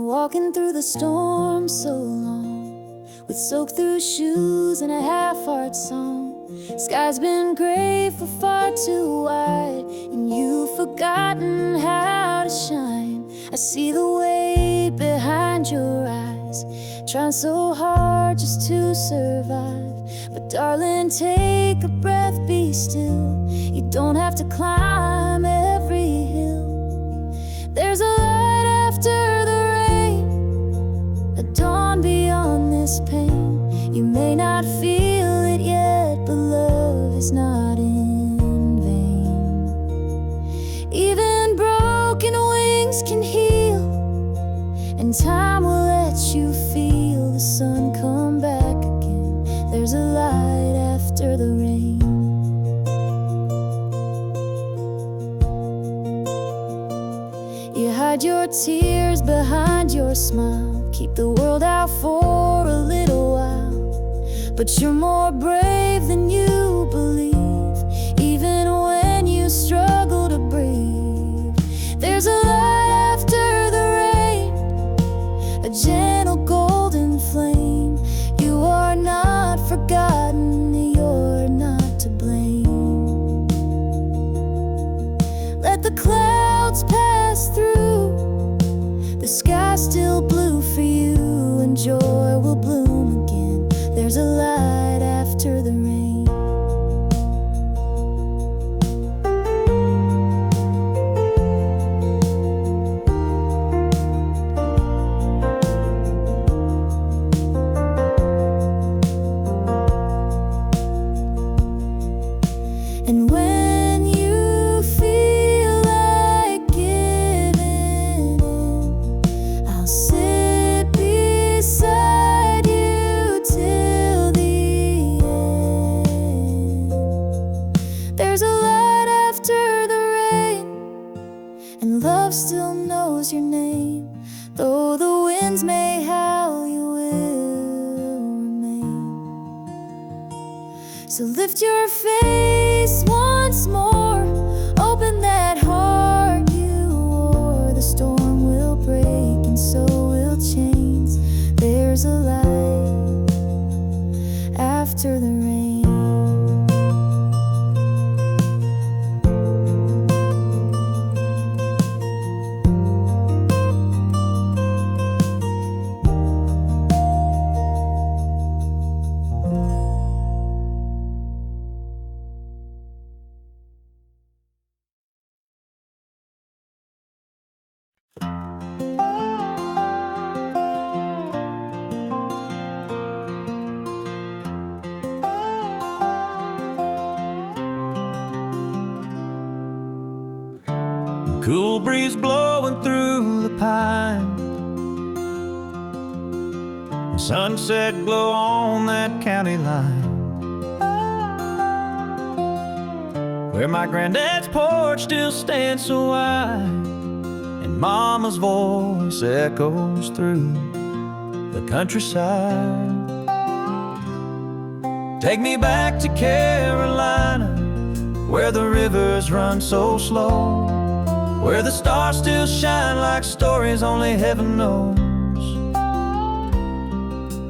walking through the storm so long, with soaked through shoes and a half-heart song. Sky's been gray for far too wide, and you've forgotten how to shine. I see the weight behind your eyes, trying so hard just to survive. But darling, take a breath, be still. You don't have to climb every hill. There's a light after the rain, a dawn beyond this pain. You may not feel it yet, but love is not in vain. Even broken wings can heal, and time will let you feel the sun come back again. There's a light after the rain. You hide your tears behind your smile, keep the world out for a little while. But you're more brave than you believe, even when you struggle to breathe. There's a light after the rain, a gentle golden flame. You are not forgotten, you're not to blame. Let the clouds pass through, the sky's still blue for you, and joy will bloom again. There's a light after the rain. And when you feel like giving in, I'll sit beside you till the end. There's a light after the rain, and love still knows your name. Though the winds may howl, you will remain. So lift your face once more, open that heart you wore. The storm will break and so will chains. There's a light after the rain. Cool breeze blowing through the pine, sunset glow on that county line, where my granddad's porch still stands so wide, and mama's voice echoes through the countryside. Take me back to Carolina, where the rivers run so slow, where the stars still shine like stories only heaven knows.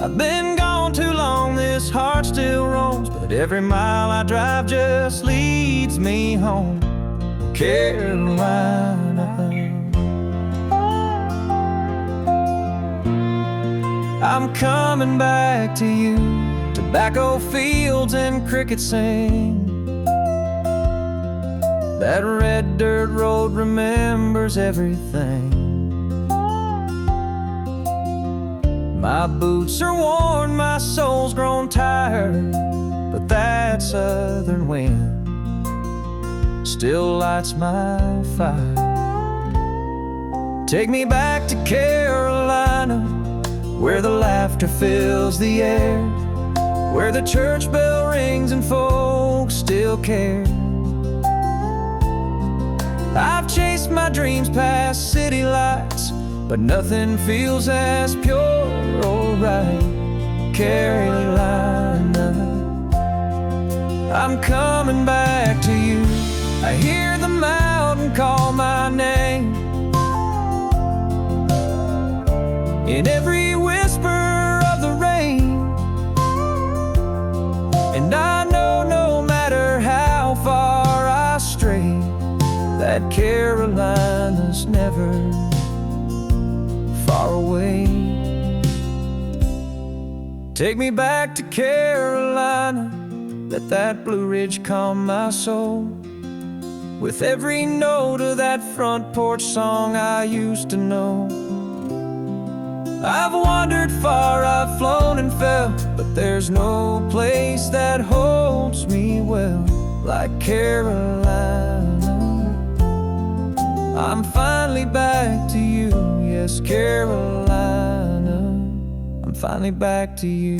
I've been gone too long, this heart still roams, but every mile I drive just leads me home. Carolina, I'm coming back to you. Tobacco fields and crickets sing, that red dirt road remembers everything. My boots are worn, my soul's grown tired, but that southern wind still lights my fire. Take me back to Carolina, where the laughter fills the air, where the church bell rings and folks still care. I've chased my dreams past city lights, but nothing feels as pure or right. Carolina, I'm coming back to you. I hear the mountain call my name, in every whisper of the rain. And I know no matter how far I stray, that Carolina's never far away. Take me back to Carolina, let that Blue Ridge calm my soul, with every note of that front porch song I used to know. I've wandered far, I've flown and fell, but there's no place that holds me well like Carolina. I'm finally back to you, yes, Carolina, I'm finally back to you.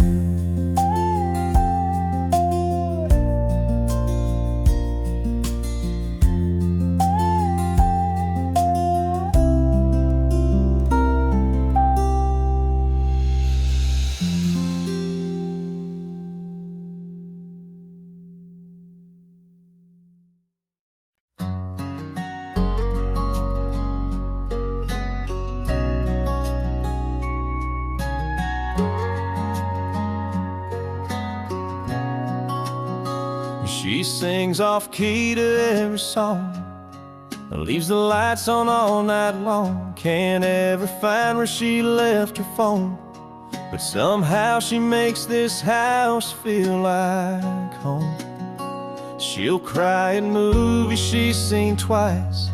She sings off key to every song, leaves the lights on all night long. Can't ever find where she left her phone, but somehow she makes this house feel like home. She'll cry at movies she's seen twice,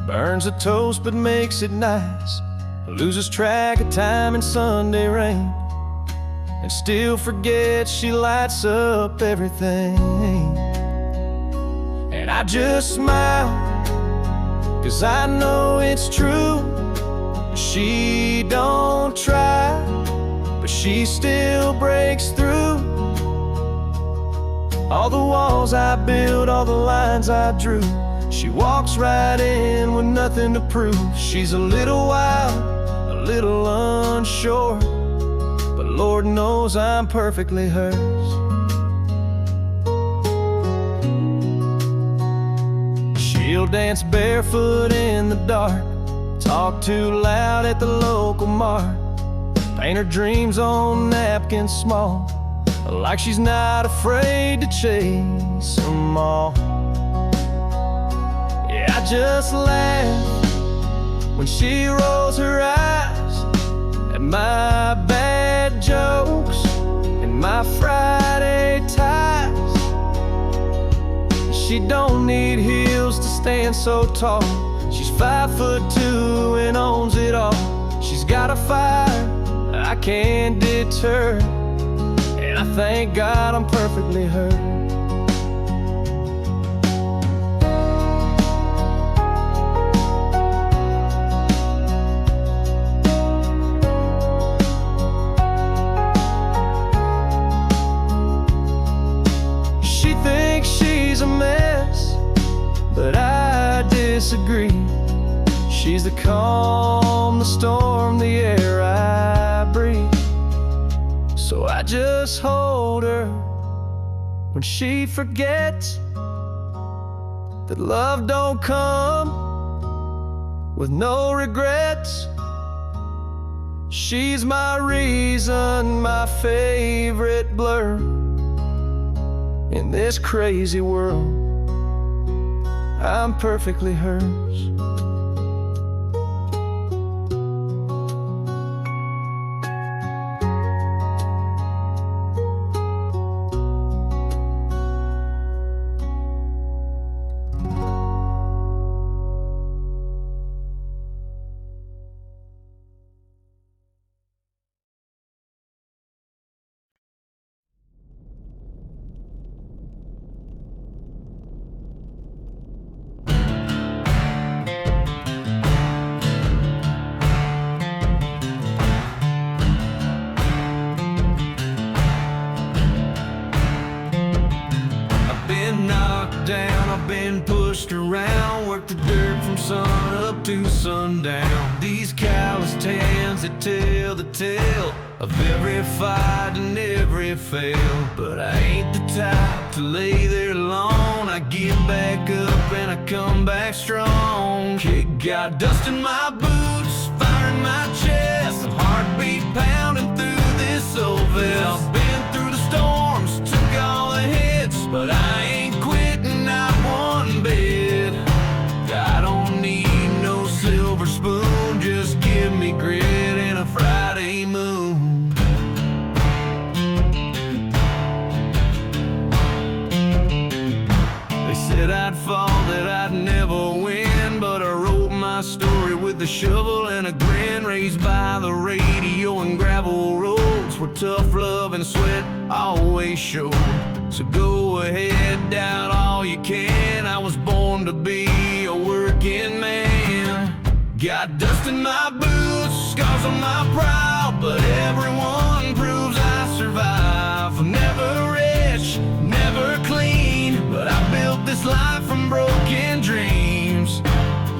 burns a toast but makes it nice, loses track of time in Sunday rain, and still forgets she lights up everything. And I just smile, 'cause I know it's true. She don't try, but she still breaks through. All the walls I built, all the lines I drew, she walks right in with nothing to prove. She's a little wild, a little unsure, but Lord knows I'm perfectly hers. She'll dance barefoot in the dark, talk too loud at the local mart, paint her dreams on napkins small, like she's not afraid to chase them all. Yeah, I just laugh when she rolls her eyes at my bad jokes and my Friday ties. She don't need heels to stand so tall. She's 5'2" and owns it all. She's got a fire I can't deter, and I thank God I'm perfectly her. She thinks she's a mess, but I disagree. She's the calm, the storm, the air I breathe. So I just hold her when she forgets that love don't come with no regrets. She's my reason, my favorite blur in this crazy world. I'm perfectly hers. I've been pushed around, worked the dirt from sun up to sundown. These calloused hands that tell the tale of every fight and every fail. But I ain't the type to lay there alone. I get back up and I come back strong. Kick got dust in my boots, fire in my chest. I'm heartbeat pounding through this old vest. Been through the storms, took all the hits, but I ain't quitting not one bit. I don't need no silver spoon, just give me grit and a Friday moon. They said I'd fall, that I'd never win, but I wrote my story with a shovel and a grin. Raised by the radio and gravel roads where tough love and sweat always showed. So go ahead, doubt all you can. I was born to be a working man. Got dust in my boots, scars on my brow, but everyone proves I survive. I'm never rich, never clean, but I built this life from broken dreams.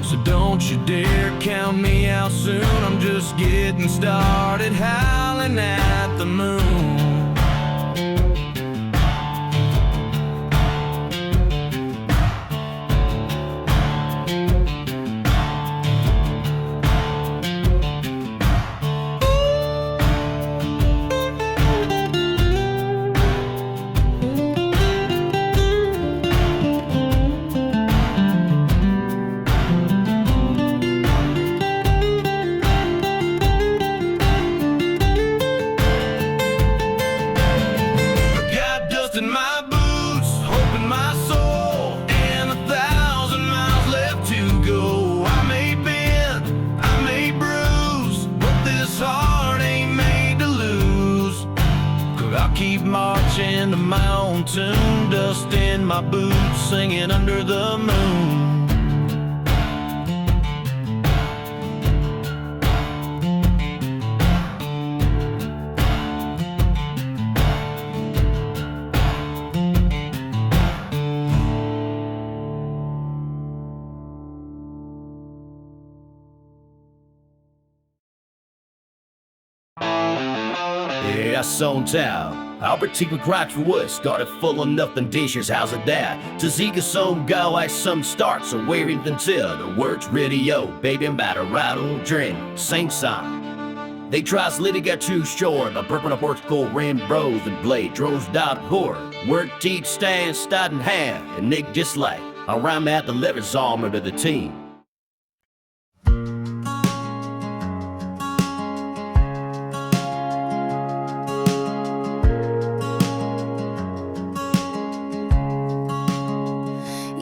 So don't you dare count me out soon. I'm just getting started, howling at the moon. In my boots, hope in my soul, and 1,000 miles left to go. I may bend, I may bruise, but this heart ain't made to lose. 'Cause I'll keep marching to my own tune, dust in my boots, singing under the moon. Yeah, Son Town. Albert T. McCrack's wood started full of nothing dishes, how's it that? To Zika song go as some starts, so wearing until the words radio, baby, I'm about to rattle, drink, sing song. They try to get too short, but burping up words gold rim bros and blade, droves dot whore. Word teeth stand, stud in hand, and Nick just like, I rhyme at the lever's armor to the team.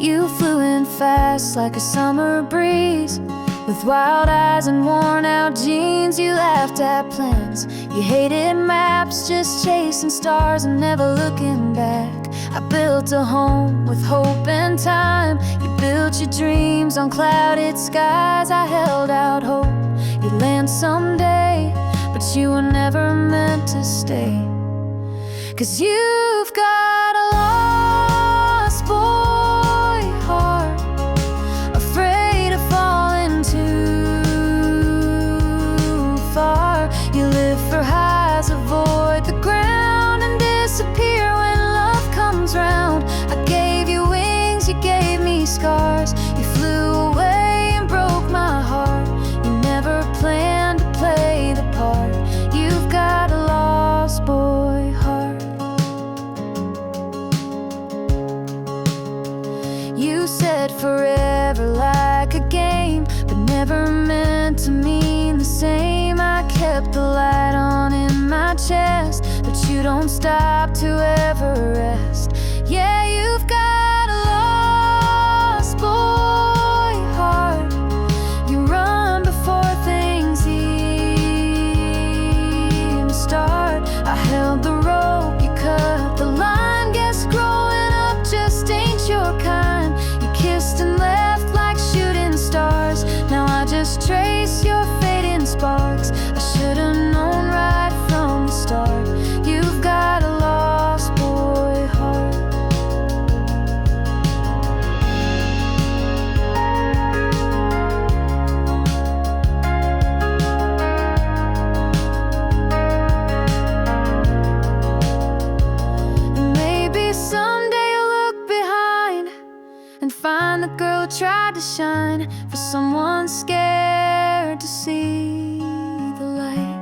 You flew in fast like a summer breeze. With wild eyes and worn out jeans, you laughed at plans. You hated maps, just chasing stars and never looking back. I built a home with hope and time. You built your dreams on clouded skies. I held out hope you'd land someday, but you were never meant to stay. 'Cause you've got a lost boy heart, afraid of falling too far. You live for highs, avoid the ground, and disappear when love comes round. I gave you wings, you gave me scars. You flew away and broke my heart. You never planned to play the part. You've got a lost boy heart. You said forever like a game, but never meant to mean the same. I kept the light on in my chest, but you don't stop to ever rest. Yeah, you've got a lost boy heart. You run before things even start. I held the rope, you cut the line. Guess growing up just ain't your kind. You kissed and left like shooting stars. Now I just trace your fading sparks. I should've known right from the start. You've got a lost boy heart. And maybe someday you'll look behind and find the girl who tried to shine for someone scared to see the light.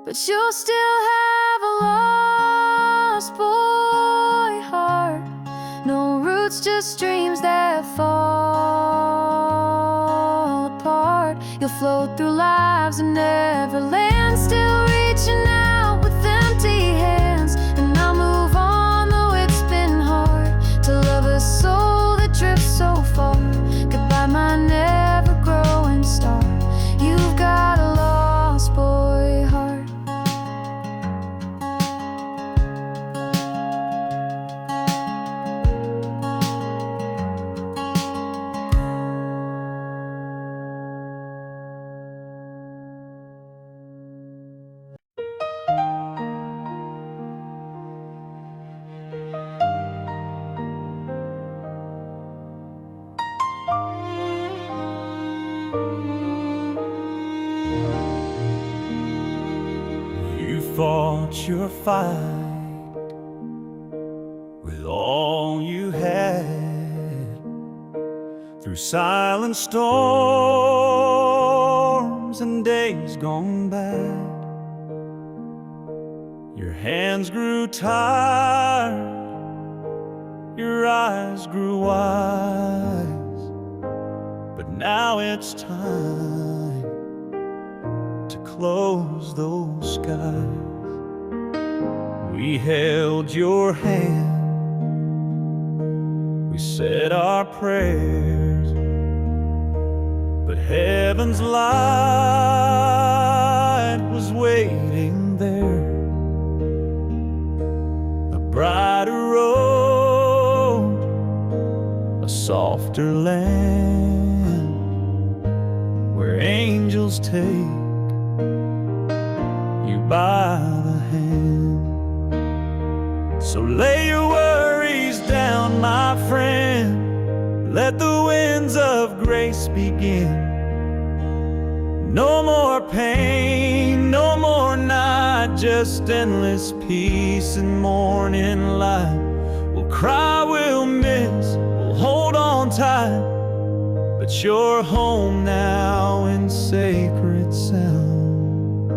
but you'll still have a lost boy heart. No roots, just dreams that fall apart. You'll float through lives and never land, still reaching out with empty hands. And I'll move on, though it's been hard to love a soul that drifts so far. Goodbye, my never-growing star. You've got a lost boy heart. You fought your fight with all you had, through silent storms and days gone bad. Your hands grew tired, your eyes grew wise, but now it's time to close those skies. We held your hand, we said our prayers, but heaven's light was waiting there. A brighter road, a softer land, where angels take you by the hand. So lay your worries down, my friend. Let the winds of grace begin. No more pain, no more night, just endless peace and morning light. We'll cry, we'll miss, we'll hold on tight, but you're home now in sacred sound.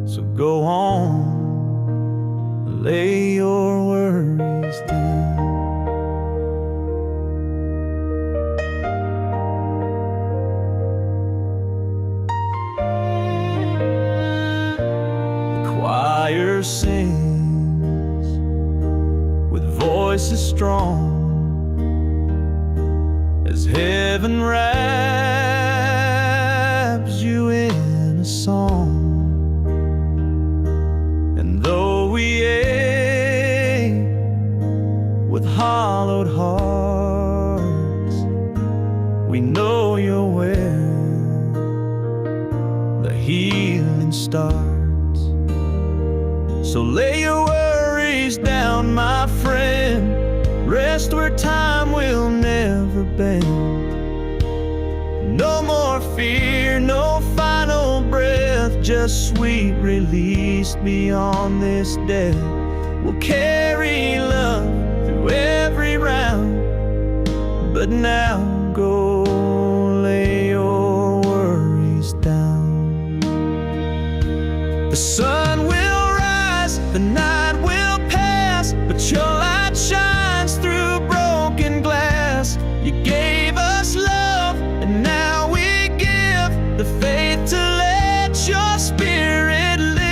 So go on, lay your worries down. The choir sings with voices strong as heaven wraps you in a song. And though we ache with hollowed hearts, we know you're where the healing starts. So lay your worries down, my friend. Rest where time will never bend. No more fear, no final breath, just sweet release beyond this death. We'll carry love through every round, but now go lay your worries down. The sun will rise, the night will pass, but your light shines through broken glass. You gave us love, and now we give the faith to let your spirit live.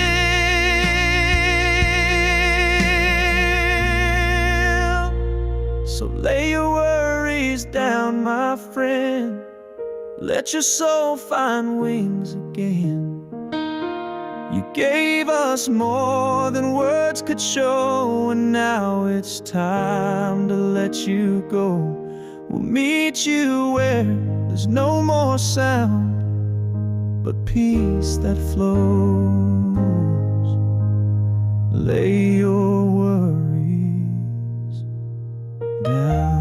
So lay your worries down, my friend. Let your soul find wings again. You gave us more than words could show, and now it's time to let you go. We'll meet you where there's no more sound, but peace that flows. Lay your worries down.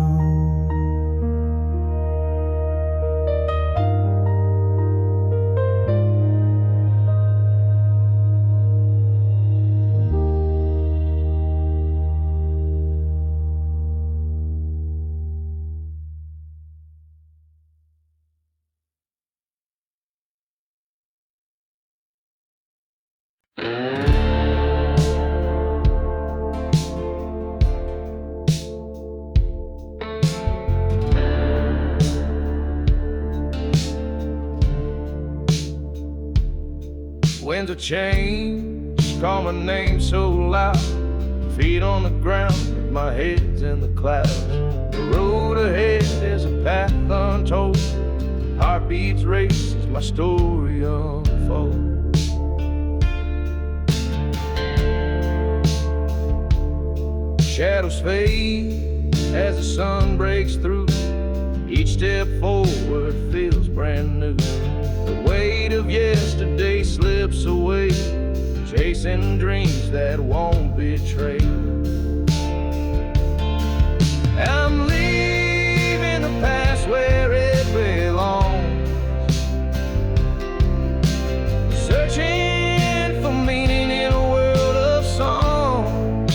Winds of change call my name so loud, feet on the ground, my head's in the clouds. The road ahead is a path untold, heartbeats race as my story unfolds. Shadows fade as the sun breaks through, each step forward feels brand new. The weight of yesterday slips away, chasing dreams that won't betray. I'm leaving the past where it belongs, searching for meaning in a world of songs.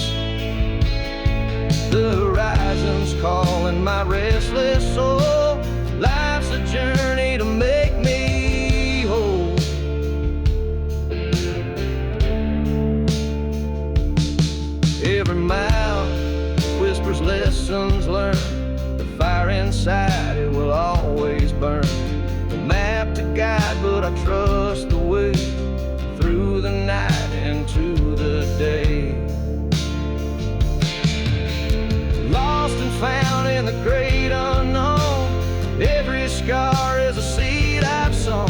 The horizon's calling my restless soul. Life's a journey to make me whole. Every mile whispers lessons learned. The fire inside, it will always burn. No map to guide, but I trust the way through the night into the day. Lost and found in the great unknown, every scar is a seed I've sown.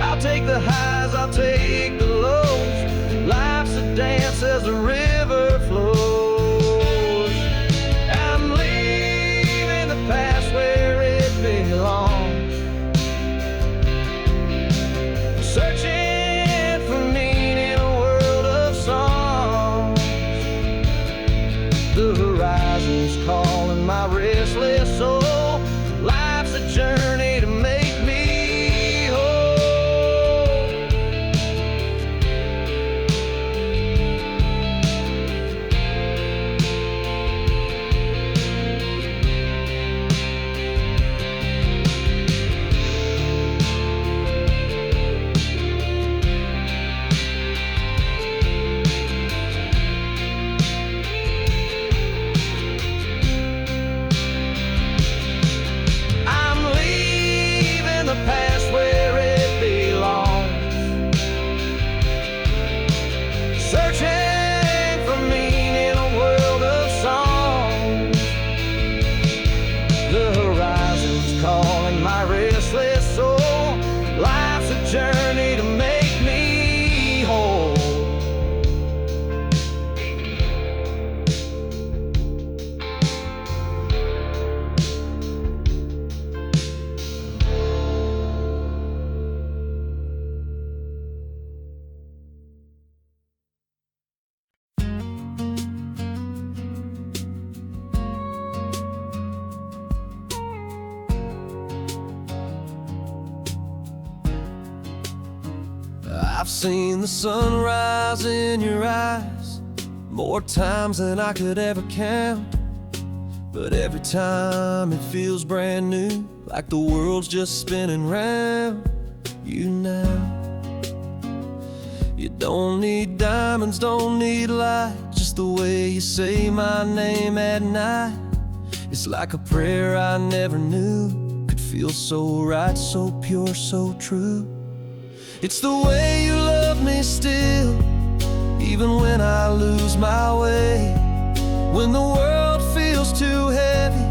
I'll take the highs, I'll take the lows. Life's a dance as the river flows. I'm leaving the past where it belongs, searching for meaning in a world of songs. The horizon's calling my restless soul. Life's a journey to make me whole. Past where it belongs, searching for meaning in a world of songs. The horizon's calling my restless soul. Life's a journey to make me whole. I've seen the sunrise in your eyes more times than I could ever count, but every time it feels brand new, like the world's just spinning round you now. You don't need diamonds, don't need light, just the way you say my name at night. It's like a prayer I never knew could feel so right, so pure, so true. It's the way you love me still, even when I lose my way. When the world feels too heavy,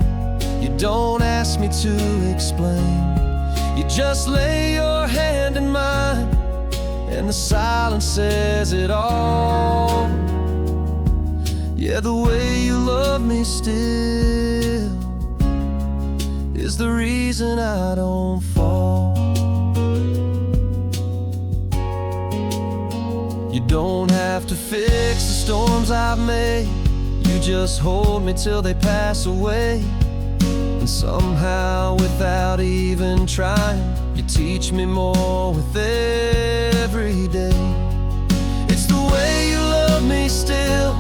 you don't ask me to explain. You just lay your hand in mine, and the silence says it all. Yeah, the way you love me still is the reason I don't fall. You don't have to fix the storms I've made, you just hold me till they pass away. And somehow, without even trying, you teach me more with every day. It's the way you love me still,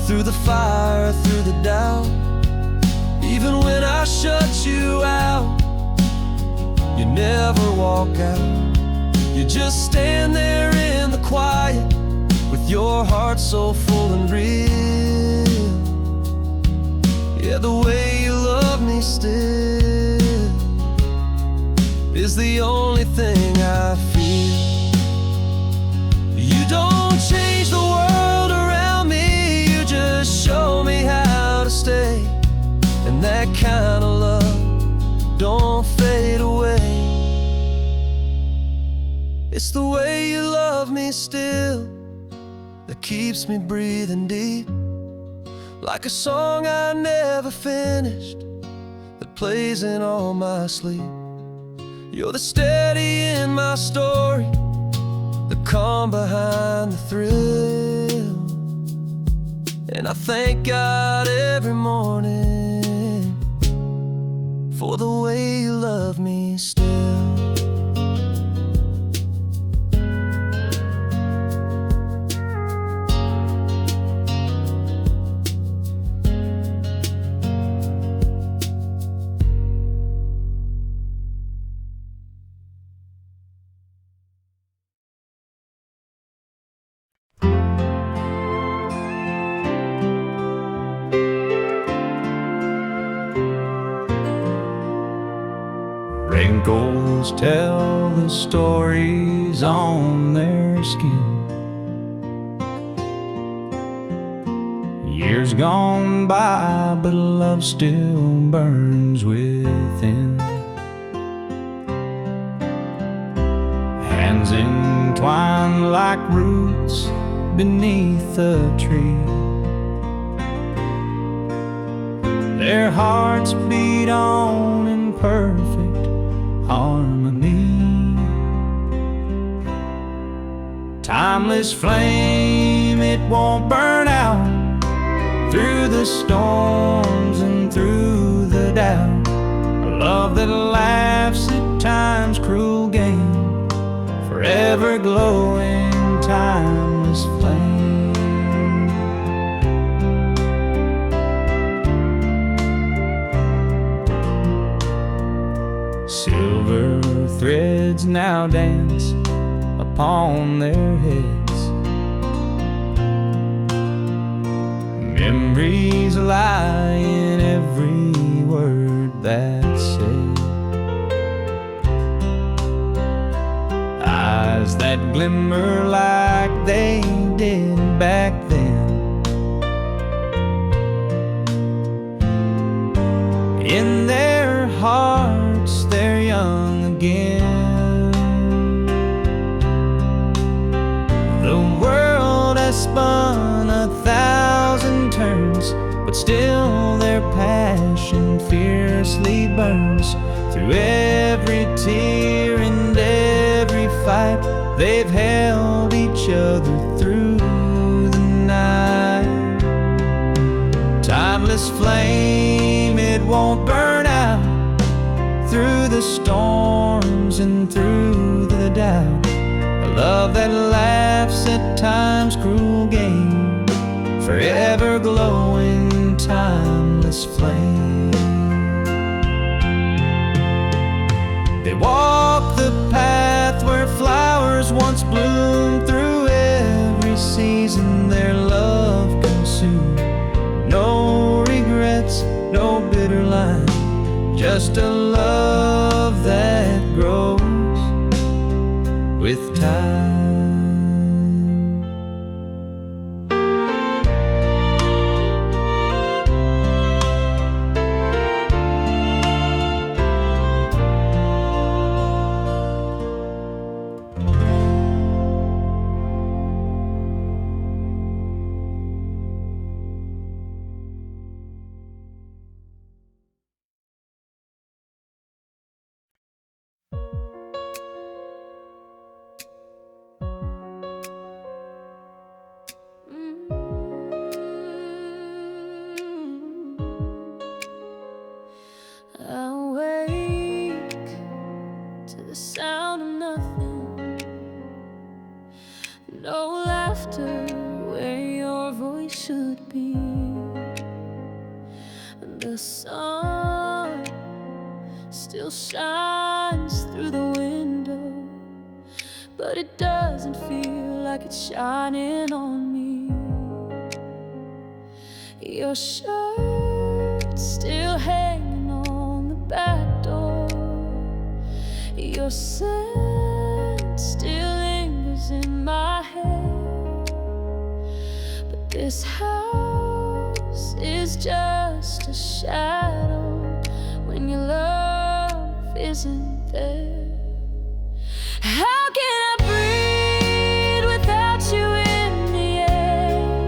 through the fire, through the doubt. Even when I shut you out, you never walk out. You just stand there in the quiet, Your heart's so full and real. Yeah, the way you love me still is the only thing I feel. You don't change the world around me, you just show me how to stay. And that kind of love don't fade away. It's the way you love me still that keeps me breathing deep, like a song I never finished that plays in all my sleep. You're the steady in my story, the calm behind the thrill. And I thank God every morning for the way you love me still. Wrinkles tell the stories on their skin. Years gone by, but love still burns within. Hands entwined like roots beneath a tree. Their hearts beat on in perfect harmony. Timeless flame, it won't burn out through the storms and through the doubt. A love that laughs at time's cruel game, forever glowing, timeless flame. Silver threads now dance upon their heads. Memories lie in every word that's said. Eyes that glimmer like they did back then. In their hearts they're young again. The world has spun 1,000 turns, but still their passion fiercely burns. Through every tear and every fight, they've held each other through the night. Timeless flame, it won't burn out through the storms and through the doubt. A love that laughs at time's cruel game, forever glowing, timeless flame. They walk the path where flowers once bloomed. Through every season their love consumed. No regrets, no bitter line, just a love that grows with time. The sound of nothing, no laughter where your voice should be. The sun still shines through the window, but it doesn't feel like it's shining on me. Your shirt still hanging on the back door. Your scent still lingers in my head. But this house is just a shadow when your love isn't there. How can I breathe without you in the air?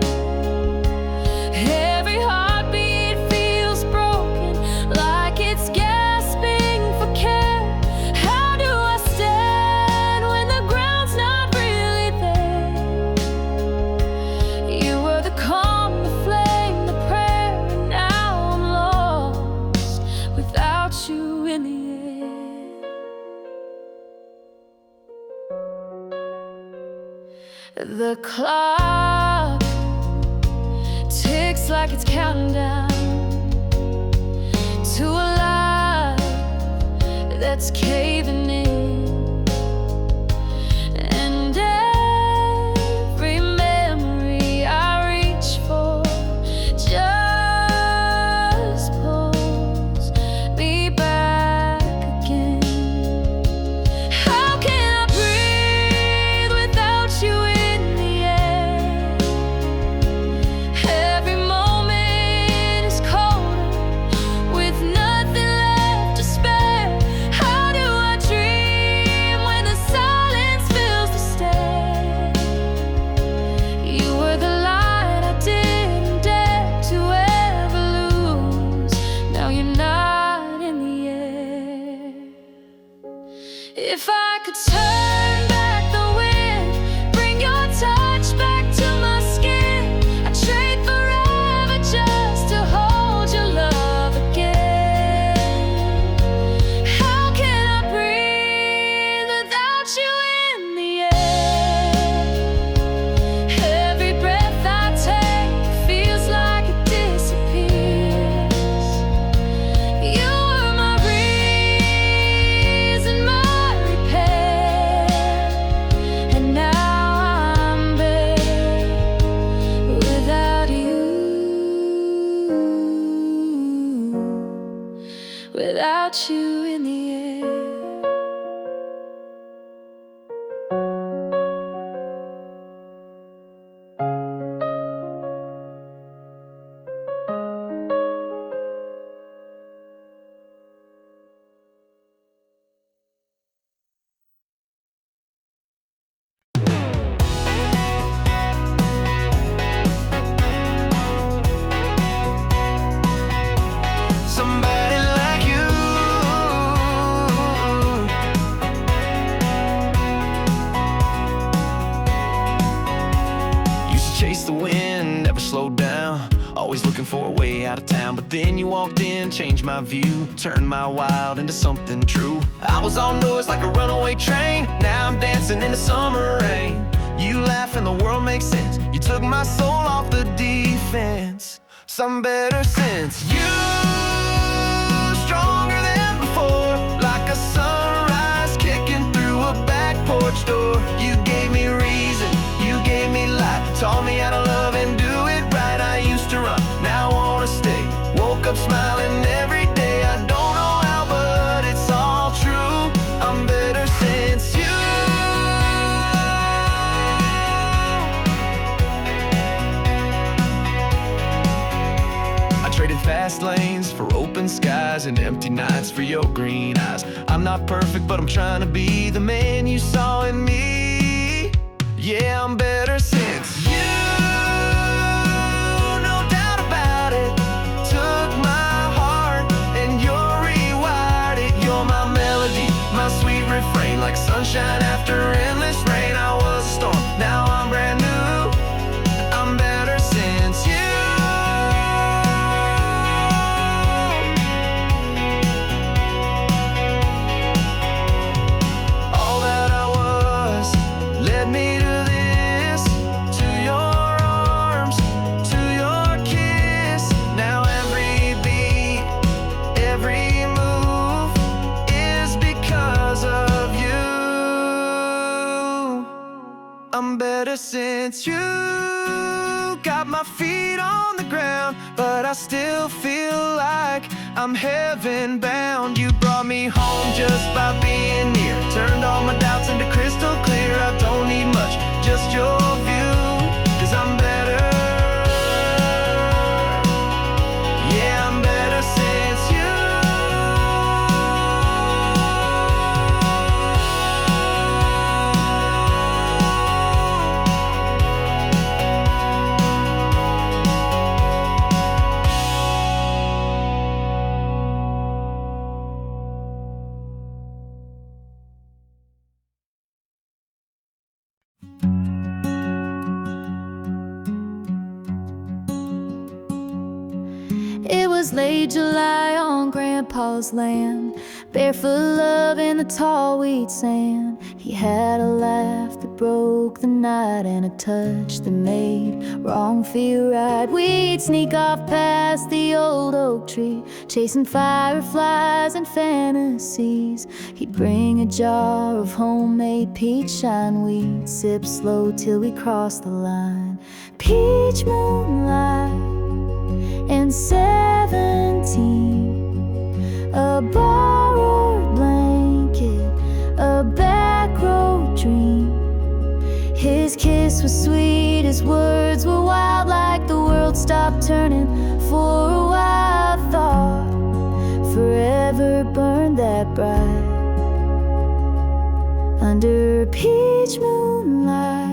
Every heartbeat feels broken, like it's gasping for care. How do I stand when the ground's not really there? You were the calm, the flame, the prayer, and now I'm lost without you in the air. The clock ticks like it's counting down to a life that's caving in, and every memory I reach for just pulls me back again. How can I breathe without you in the air? Every moment is colder, with nothing left to spare. How do I dream when the silence fills the stair? You were the light I didn't dare to ever lose. Now you're not in the air. If I could turn back the wind, bring your touch back to my skin, I'd trade forever just to hold your love again. How can I breathe without you in the air? Every breath I take feels like it disappears. You were my reason, my repair, and now I'm bare without you, without you in the air. Somebody like you used to chase the wind, never slowed down, always looking for a way out of town. But then you walked in, changed my view, turned my wild into something true. I was on noise like a runaway train, now I'm dancing in the summer rain. You laugh and the world makes sense, you took my soul off the defense. Some better sense. You stronger than before, like a sunrise kicking through a back porch door. You gave me reason, you gave me life, taught me how to love and do it right. I used to run, now I wanna stay. Woke up smiling every day. I don't know how, but it's all true. I'm better since you. I traded fast lanes for open skies and empty nights for your green eyes. I'm not perfect, but I'm trying to be the man you saw in me. Yeah, I'm better since you. No doubt about it. Took my heart and you're rewired it. You're my melody, my sweet refrain, like sunshine after endless rain. I was a storm, now I'm brand new. I'm better since you. All that I was I'm better since you got my feet on the ground, but I still feel like I'm heaven bound. You brought me home just by being near, turned all my doubts into crystal clear. I don't need much, just your view, 'cause I'm better. Yeah, I'm better since you. It was late July on Grandpa's land, barefoot love in the tall wheat sand. He had a laugh that broke the night and a touch that made wrong feel right. We'd sneak off past the old oak tree, chasing fireflies and fantasies. He'd bring a jar of homemade peach shine. We'd sip slow till we crossed the line. Peach moonlight and 17, a borrowed blanket, a back road dream. His kiss was sweet, his words were wild, like the world stopped turning for a while. Thought forever burned that bright under peach moonlight.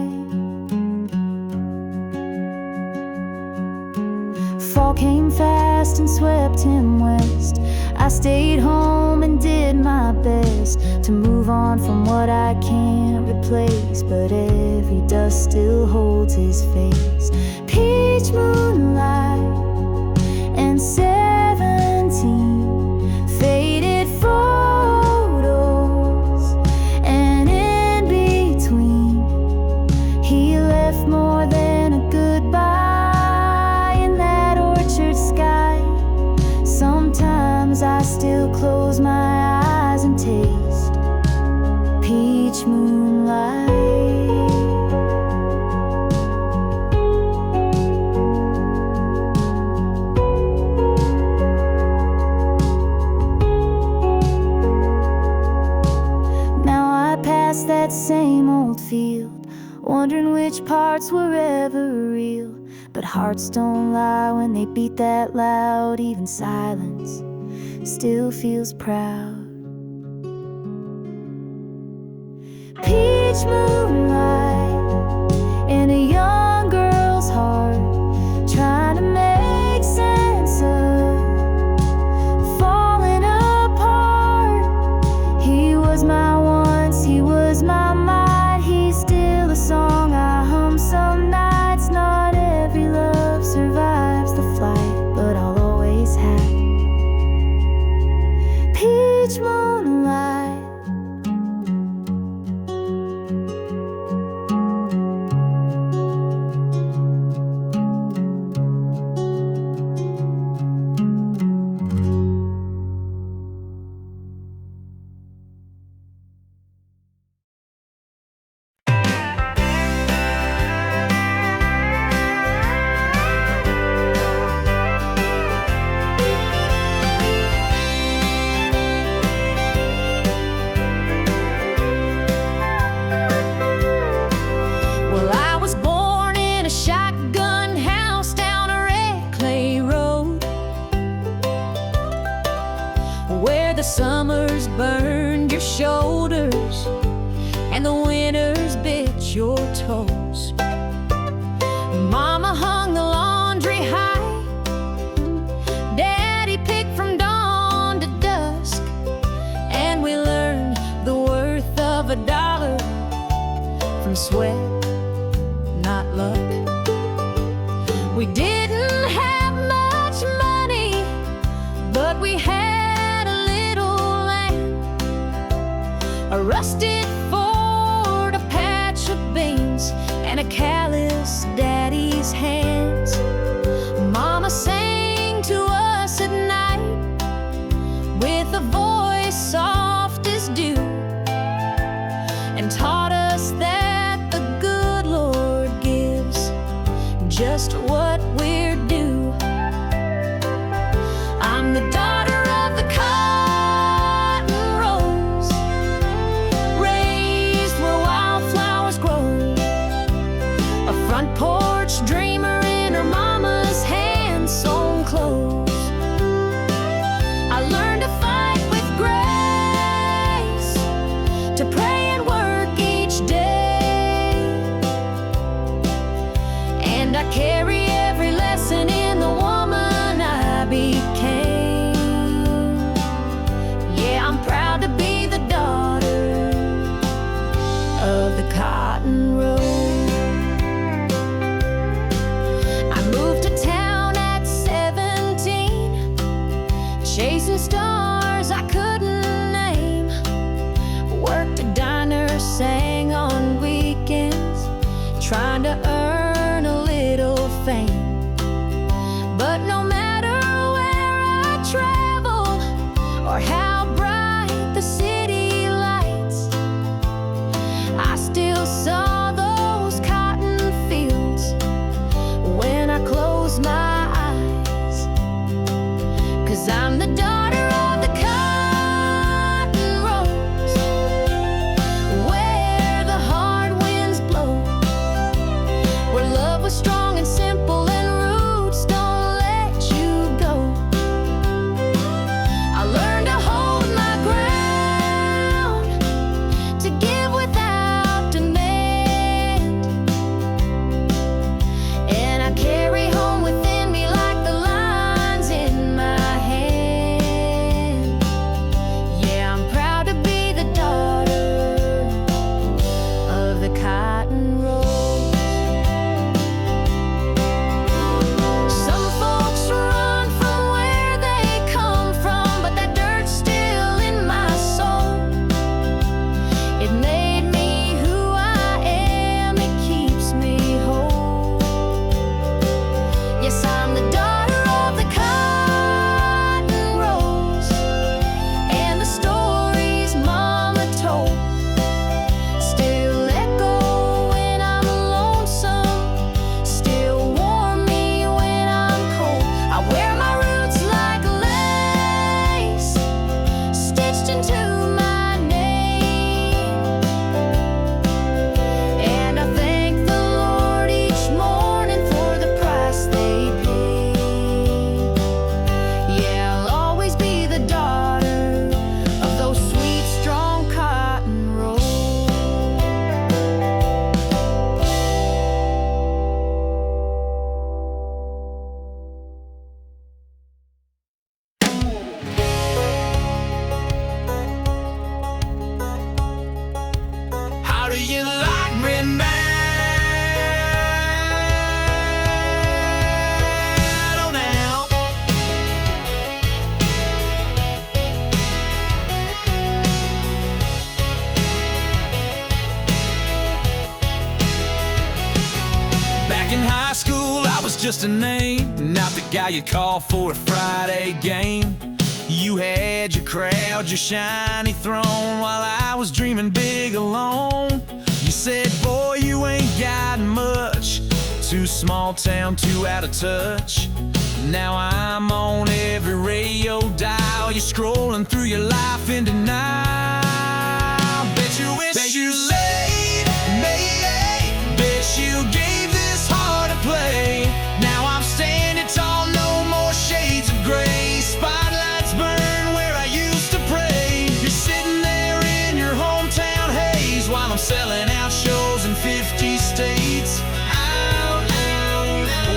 Fall came fast and swept him west. I stayed home and did my best to move on from what I can't replace, but every dust still holds his face. Peach moonlight and 17 faded photos, and in between he left more than a goodbye. Sky. Sometimes I still close my eyes and taste peach moonlight. Now I pass that same old field, wondering which parts were ever real. But hearts don't lie when they beat that loud. Even silence still feels proud. Peach moonlight in a young girl's heart, trying to make sense of falling apart. He was my once, he was my might. He's still a song I hum some nights. Not every love survives the flight, but I'll always have peach moonlight. The summers burned your shoulders and the winters bit your toes. Mama hung the laundry high, Daddy picked from dawn to dusk, and we learned the worth of $1 from sweat, not luck. We didn't have much money, but we had a rusted Ford, a patch of beans, and a callous Daddy's hands. Mama sang to us at night with a voice soft as dew, and taught us that the good Front porch dreamer in her mama's hand-sewn clothes. I learned to fight with grace, to pray and work each day, and I carry every lesson in the woman I became. Yeah, I'm proud to be the daughter of the cotton road. Chasing stars I couldn't name, worked a diner, sang on weekends, trying to earn a little fame. But no matter where I travel or how bright the city lights, I still saw those cotton fields when I closed my eyes. 'Cause I'm the daughter of the cotton rows, where the hard winds blow, where love was strong and simple and roots don't let you go. I learned to hold my ground, to give without demand, and I carry home within me like the lines in my cotton road. Some folks run from where they come from, but that dirt's still in my soul. It made me who I am, it keeps me whole. Yes, I'm the daughter of the cotton rows, and the stories Mama told still echo when I'm lonesome, still warm me when I'm cold. I wear my roots like lace, stitched into my name, and I thank the Lord each morning for the price they paid. Yeah, I'll always be the daughter of those sweet, strong cotton rows. How do you like me now? Oh, now. Back in high school, I was just a name, not the guy you call for a Friday game. You had your crowd, your shiny throne, while I was dreaming big alone. You said, boy, you ain't got much, too small town, too out of touch. Now I'm on every radio dial, you're scrolling through your life in denial. Bet you wish you laid me, bet you gave this heart a play. Now I'm standing tall, no more shades of gray. Spotlights burn where I used to pray. You're sitting there in your hometown haze while I'm selling out shows in 50 states. Out,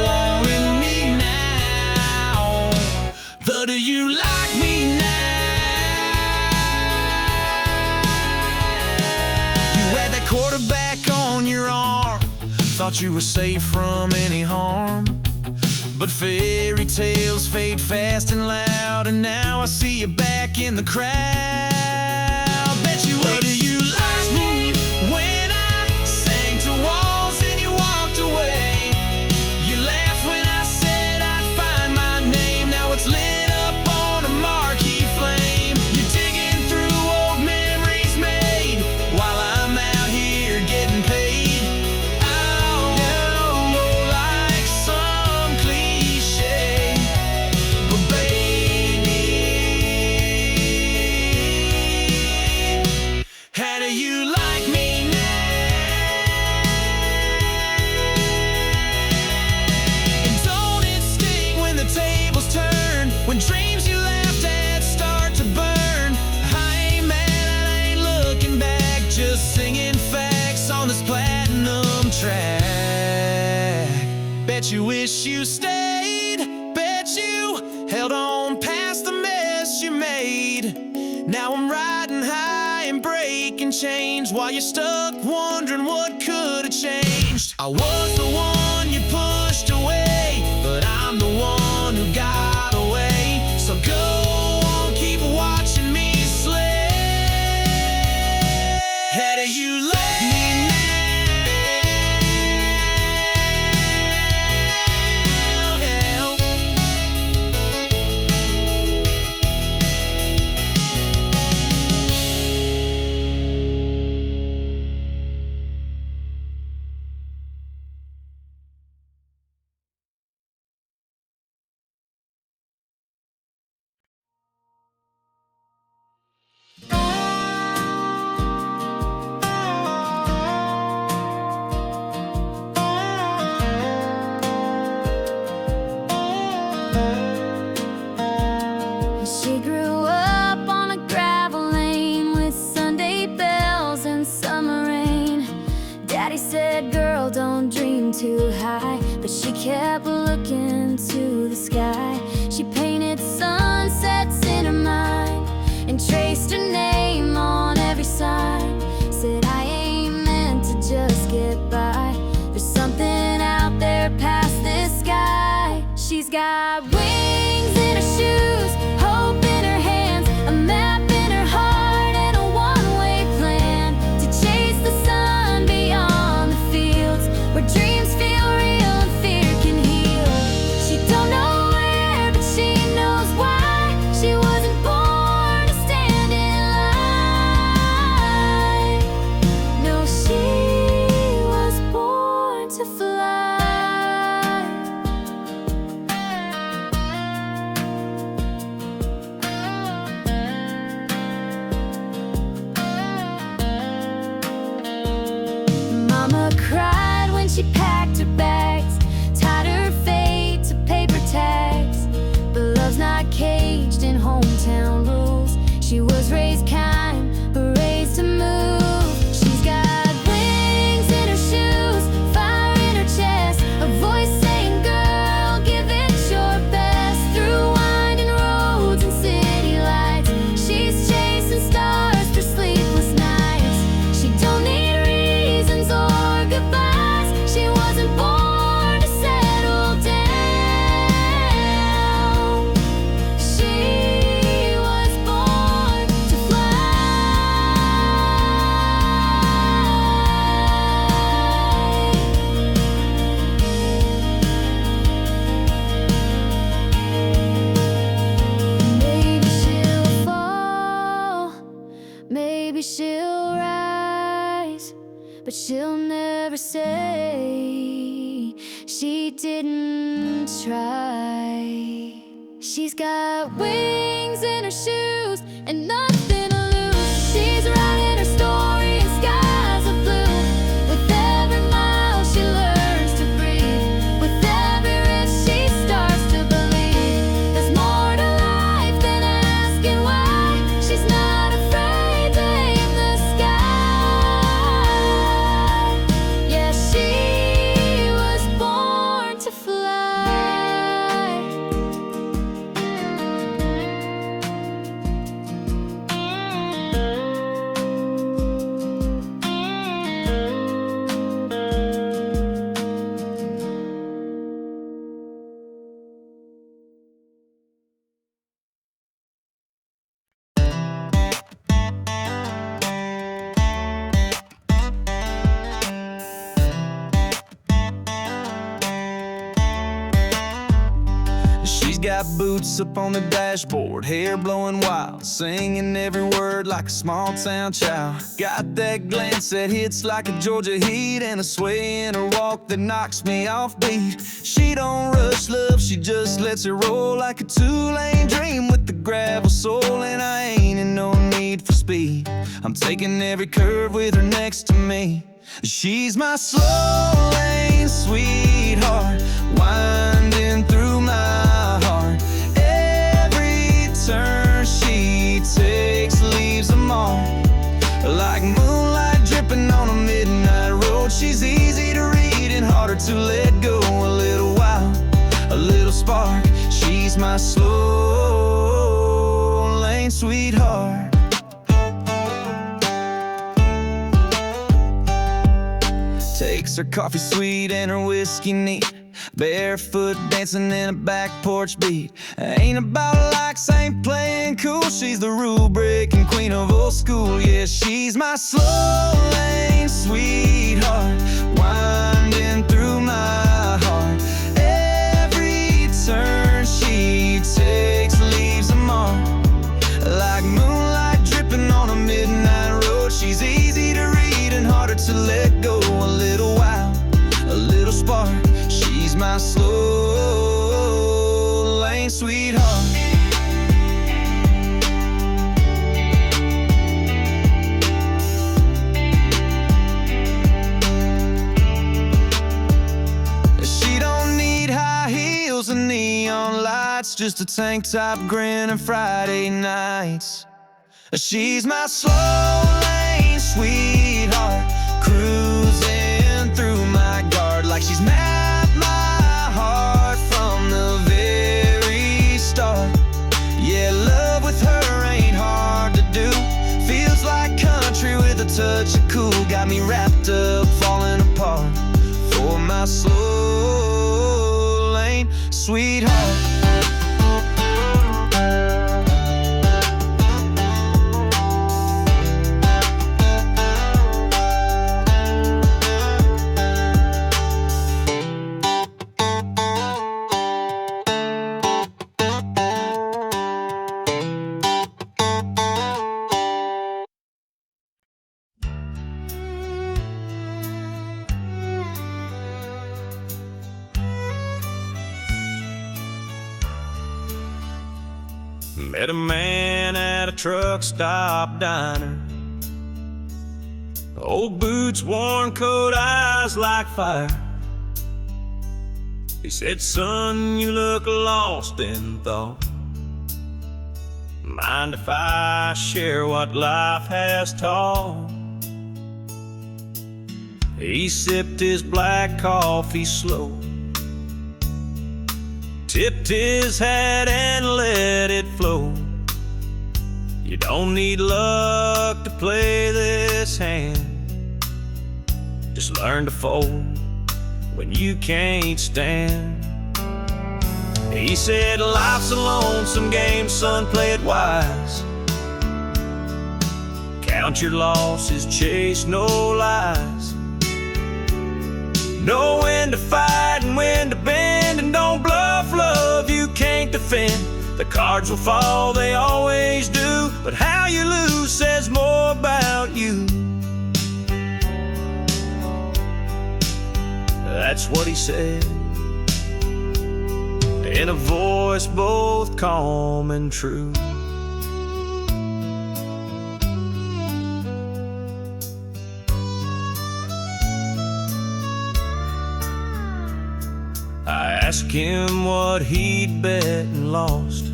wanting me now. But do you like me now? You had that quarterback on your arm, thought you were safe from any harm. But fairy tales fade fast and loud, and now I see you back in the crowd. Bet you wish. Do you like me when I sang to walls and you walked away? You laughed when I said I'd find my name. Now it's lit up on a marquee flame. You're digging through old memories made while I'm out here getting paid. Oh, like some cliche, but baby, When dreams you laughed at start to burn, I ain't mad, I ain't looking back, just singing facts on this platinum track. Bet you wish you stayed, bet you held on past the mess you made. Now I'm riding high and breaking chains while you're stuck wondering what could have changed. I was the one you pushed away, but I'm the one who got away. So go on, keep watching me slay. How do you let me now? She grew up on a gravel lane with Sunday bells and summer rain. Daddy said, girl, don't dream too high, but she kept looking to the sky. She painted sunsets in her mind and traced her name on every sign. Said, I ain't meant to just get by. There's something out there past this sky. She's got wings in her shoes, hope in her hands, a map in her heart, and a one-way plan to chase the sun beyond the fields where dreams feel real and fear can heal. She don't know where, but she knows why. She wasn't born to stand in line. No, she was born to fly. Mama cried when she packed her bags, tied her fate to paper tags. But love's not caged in hometown rules. She was raised kind, but raised to move. She's got wings in her shoes, fire in her chest, a voice saying, girl, give it your best. Through winding roads and city lights, she's chasing stars for sleepless nights. She don't need reasons or goodbyes. She wasn't born to settle down. She was born to Maybe she'll fall, maybe she'll rise, but she'll never say she didn't try. She's got wings in her shoes and nothing to lose. She's writing her story in skies of blue. With every mile she learns to breathe, with every risk she starts to believe there's more to life than asking why. She's not afraid to aim the sky. Yeah, she was born to fly. She's got boots up on the dashboard, hair blowing wild, singing every word like a small town child. Got that glance that hits like a Georgia heat, and a sway in her walk that knocks me off beat. She don't rush love, she just lets it roll like a two-lane dream with the gravel soul. And I ain't in no need for speed, I'm taking every curve with her next to me. She's my slow lane sweetheart, winding through my heart. Every hard to let go. A little while, a little spark. She's my slow lane sweetheart. Takes her coffee sweet and her whiskey neat, barefoot dancing in a back porch beat. Ain't about likes, ain't playing cool. She's the rule-breaking queen of old school. Yeah, she's my slow lane sweetheart, winding through my heart. Every turn she takes leaves a mark, like moonlight dripping on a midnight road. She's easy to read and harder to let go. A little while, a little spark. She's my slow lane sweetheart. She don't need high heels and neon lights, just a tank top, grin, and Friday nights. She's my slow lane sweetheart, cruising through my guard like she's mapped my heart from the very start. Yeah, love with her ain't hard to do. Feels like country with a touch of cool. Got me wrapped up, falling apart for my slow lane sweetheart. Met a man at a truck stop diner, old boots, worn coat, eyes like fire. He said, "Son, you look lost in thought. Mind if I share what life has taught?" He sipped his black coffee slow, tipped his hat and let it flow. You don't need luck to play this hand, just learn to fold when you can't stand. He said, "Life's a lonesome game, son, play it wise. Count your losses, chase no lies. Know when to fight and when to bend, and don't bluff love you can't defend. The cards will fall, they always do, but how you lose says more about you." That's what he said, in a voice both calm and true. I asked him what he'd bet and lost.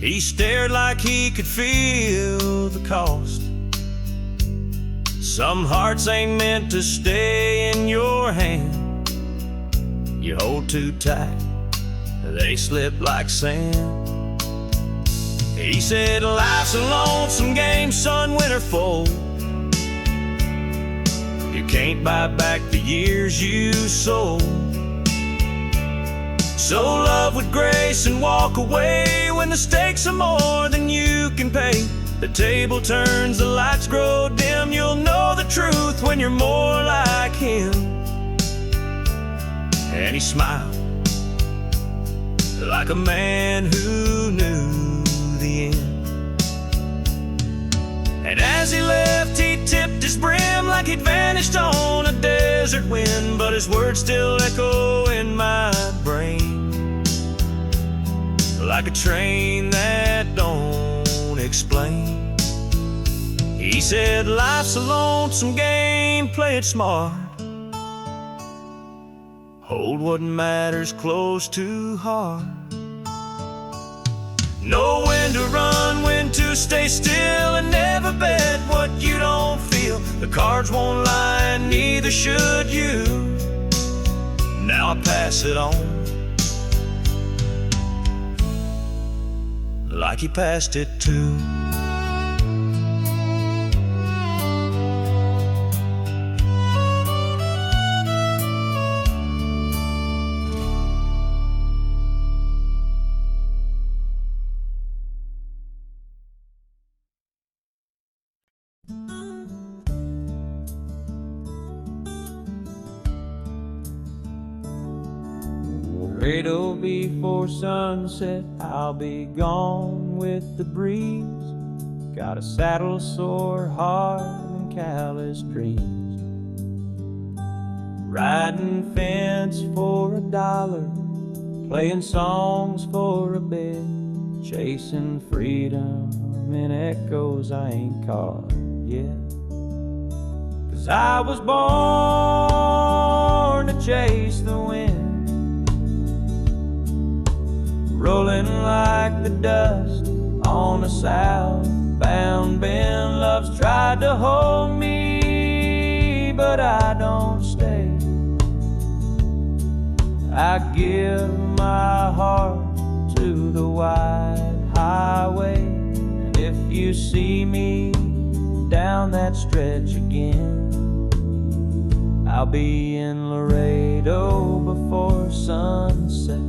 He stared like he could feel the cost. Some hearts ain't meant to stay in your hand. You hold too tight, they slip like sand. He said, "Life's a lonesome game, son, win or fold. You can't buy back the years you sold. So love with grace and walk away when the stakes are more than you can pay. The table turns, the lights grow dim. You'll know the truth when you're more like him." And he smiled like a man who knew the end. And as he left, he tipped his brim like he'd vanished on a desert wind. But his words still echo in my brain, like a train that don't explain. He said, "Life's a lonesome game, play it smart. Hold what matters close to heart. Know when to run, when to stay still, and never bet what you don't feel. The cards won't lie, and neither should you. pass it on, like he passed it too. Cradle before sunset, I'll be gone with the breeze. Got a saddle sore heart and callous dreams. Riding fence for $1, playing songs for a bit, chasing freedom in echoes I ain't caught yet. 'Cause I was born to chase the wind, rolling like the dust on a southbound bend. Love's tried to hold me, but I don't stay. I give my heart to the wide highway, and if you see me down that stretch again, I'll be in Laredo before sunset.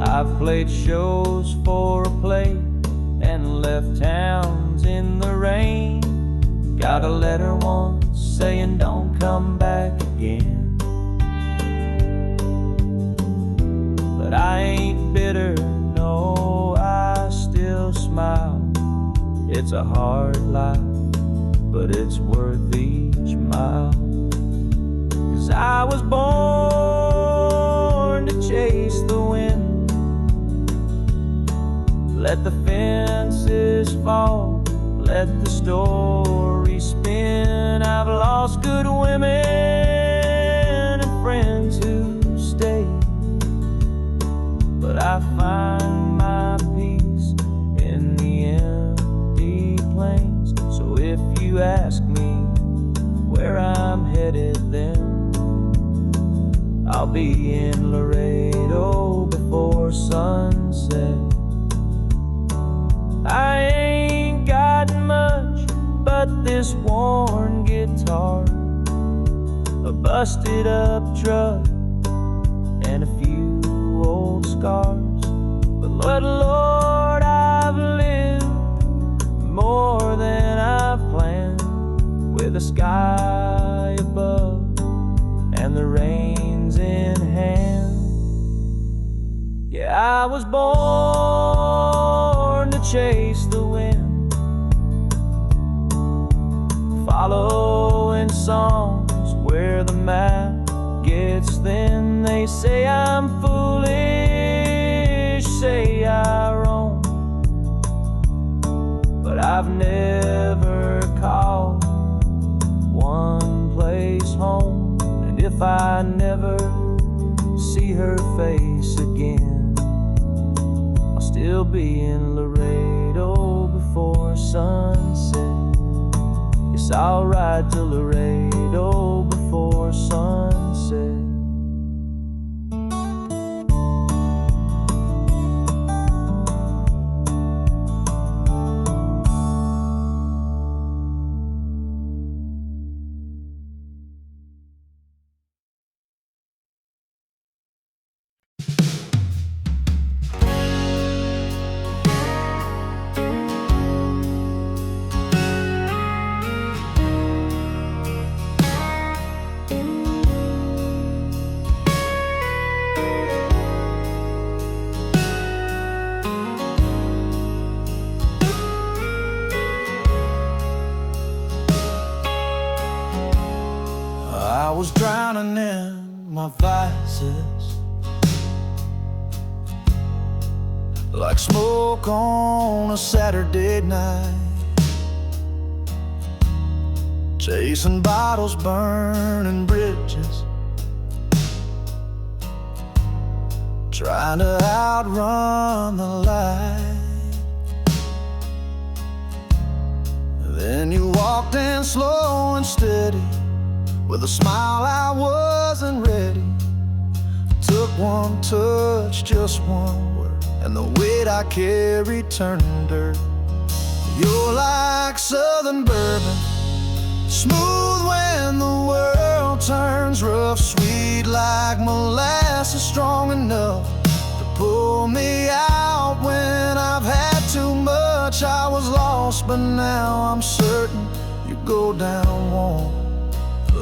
I've played shows for a plate and left towns in the rain. Got a letter once saying don't come back again. But I ain't bitter, no, I still smile. It's a hard life, but it's worth each mile. 'Cause I was born to chase the wind, let the fences fall, let the story spin. I've lost good women and friends who stay, but I find my peace in the empty plains. So if you ask me where I'm headed, then I'll be in Laredo before sunset. I ain't got much but this worn guitar, a busted up truck, and a few old scars. But Lord, I've lived more than I've planned, with the sky above and the reins in hand. Yeah, I was born to chase the wind, following songs where the map gets thin. They say I'm foolish, say I roam, but I've never called one place home. And if I never see her face again, I'll still be in Laredo before sunset. Yes, I'll ride to Laredo before sunset. I was drowning in my vices, like smoke on a Saturday night, chasing bottles, burning bridges, trying to outrun the light. Then you walked in slow and steady, With a smile I wasn't ready. Took one touch, just one word, and the weight I carried turned dirt. You're like southern bourbon, smooth when the world turns rough, sweet like molasses, strong enough to pull me out when I've had too much. I was lost, but now I'm certain you go down warm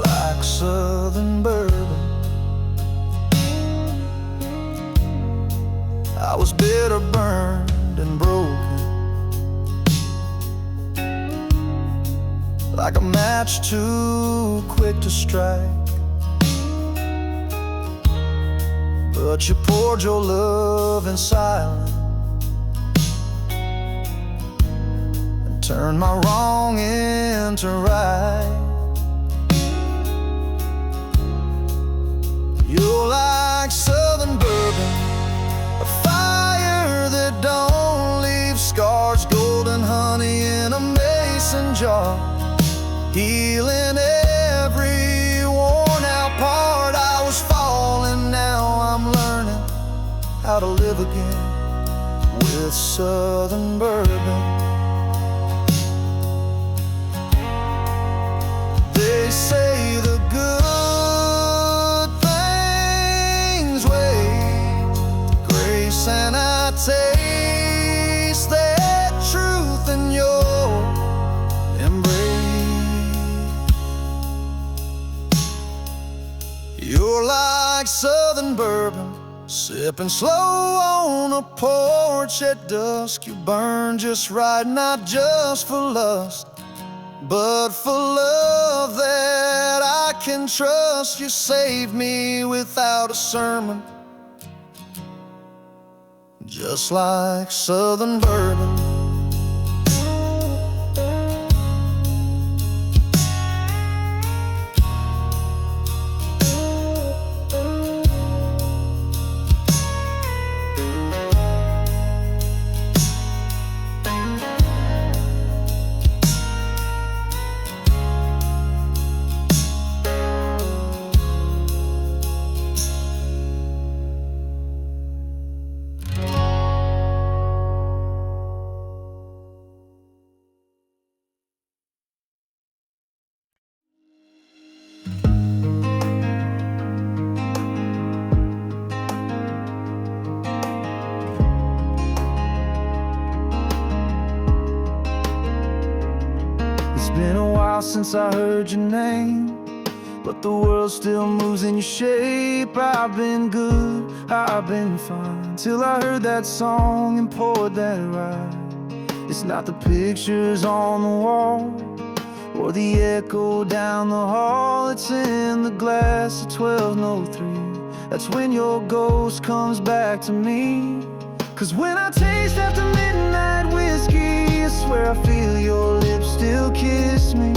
like southern bourbon. I was bitter, burned, and broken, like a match too quick to strike. But you poured your love in silence and turned my wrong into right. You're like southern bourbon, a fire that don't leave scars, golden honey in a mason jar, healing every worn out part. I was falling, now I'm learning how to live again with southern bourbon. They say the good things wait, grace, and I taste that truth in your embrace. You're like southern bourbon, sipping slow on a porch at dusk. You burn just right, not just for lust, but for love that I can trust. You saved me without a sermon, just like southern bourbon. It's been a while since I heard your name, but the world still moves in your shape. I've been good, I've been fine, till I heard that song and poured that ride. It's not the pictures on the wall or the echo down the hall, it's in the glass of 1203. That's when your ghost comes back to me. 'Cause when I taste after midnight whiskey, I swear I feel your lips still kiss me.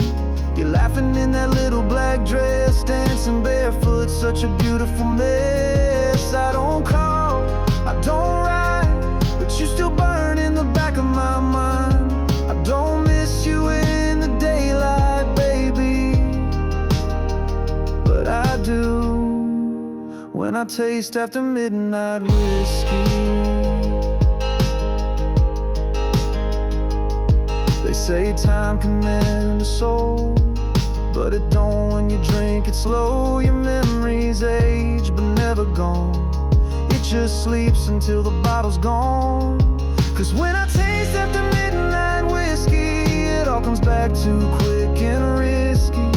You're laughing in that little black dress, dancing barefoot, such a beautiful mess. I don't call, I don't write, but you still burn in the back of my mind. I don't miss you in the daylight, baby, but I do when I taste after midnight whiskey. They say time can mend a soul, but it don't when you drink it slow. Your memories age but never gone, it just sleeps until the bottle's gone. 'Cause when I taste after midnight whiskey, it all comes back too quick and risky.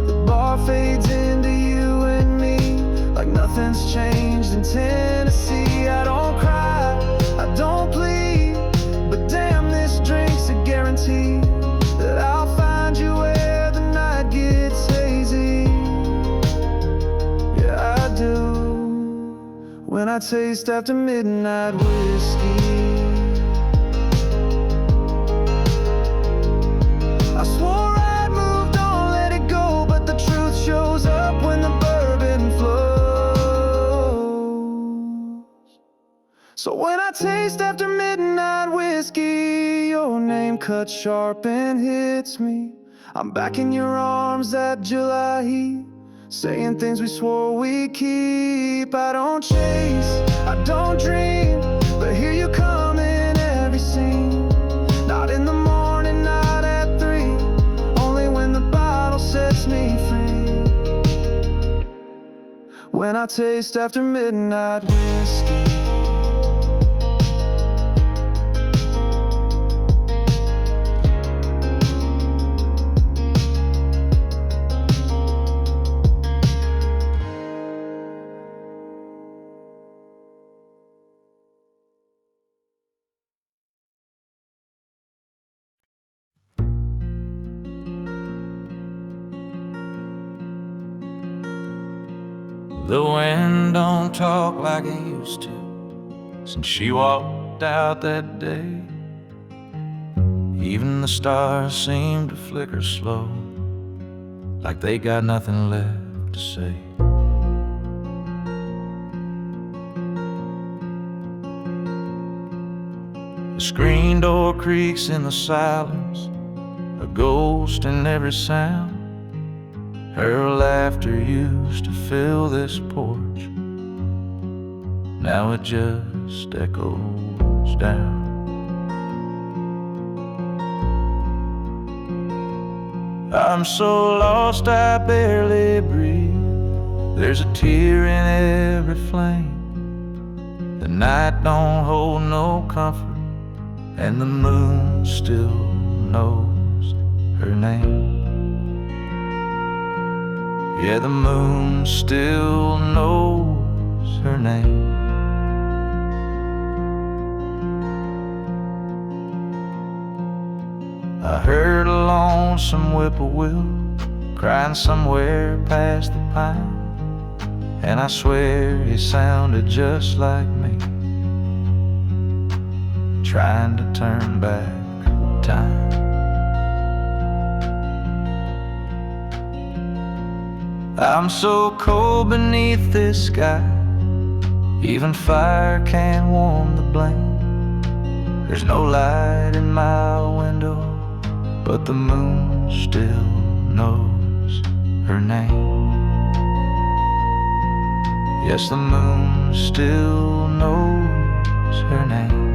The bar fades into you and me like nothing's changed in Tennessee. I don't cry, I don't plead, but damn, this drink's a guarantee that I'll find you where the night gets hazy. Yeah, I do when I taste after midnight whiskey. I swore I'd moved on, let it go, but the truth shows up when the bourbon flows. So when I taste after midnight whiskey, your name cuts sharp and hits me. I'm back in your arms, that July heat, saying things we swore we'd keep. I don't chase, I don't dream, but here you come in every scene. Not in the morning, not at 3, only when the bottle sets me free. When I taste after midnight whiskey, the wind don't talk like it used to since she walked out that day. Even the stars seem to flicker slow, like they got nothing left to say. The screen door creaks in the silence, a ghost in every sound. Her laughter used to fill this porch, now it just echoes down. I'm so lost I barely breathe. There's a tear in every flame. The night don't hold no comfort, and the moon still knows her name. Yeah, the moon still knows her name. I heard a lonesome whippoorwill crying somewhere past the pine, and I swear he sounded just like me, trying to turn back time. I'm so cold beneath this sky, even fire can't warm the blame. There's no light in my window, but the moon still knows her name. Yes, the moon still knows her name.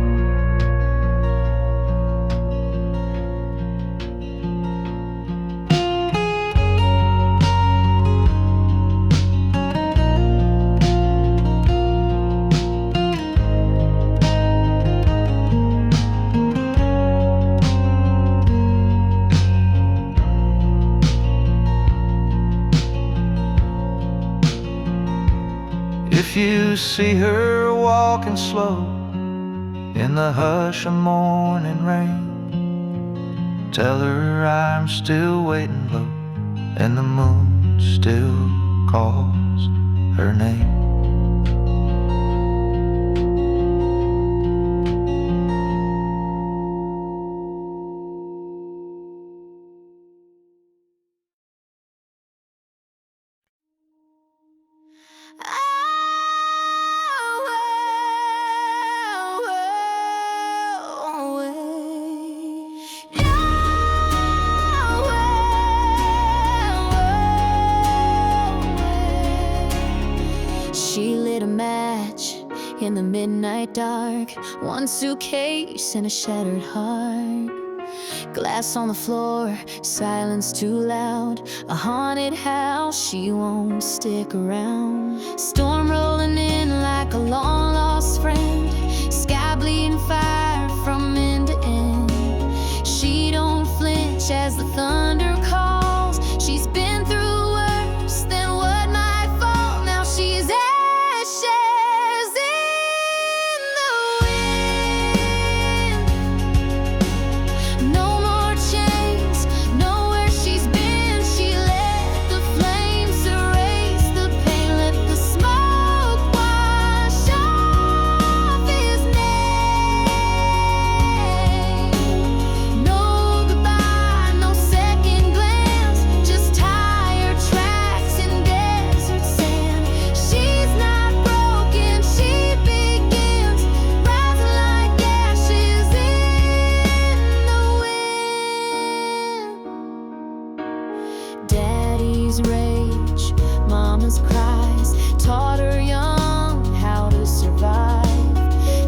If you see her walking slow in the hush of morning rain, tell her I'm still waiting low, and the moon still calls her name. She lit a match in the midnight dark, one suitcase and a shattered heart. Glass on the floor, silence too loud, a haunted house, she won't stick around. Storm rolling in like a long lost friend, sky bleeding fire from end to end. She don't flinch as the thunder calls, she's been through worse than what might fall. Now she's ashes in the wind. No more chains, know where she's been. She let the flames erase the pain, let the smoke wash off his name. No goodbye, no second glance, just tired tracks in desert sand. She's not broken, she begins, rising like ashes in the wind. Daddy's rage, mama's cries taught her young how to survive.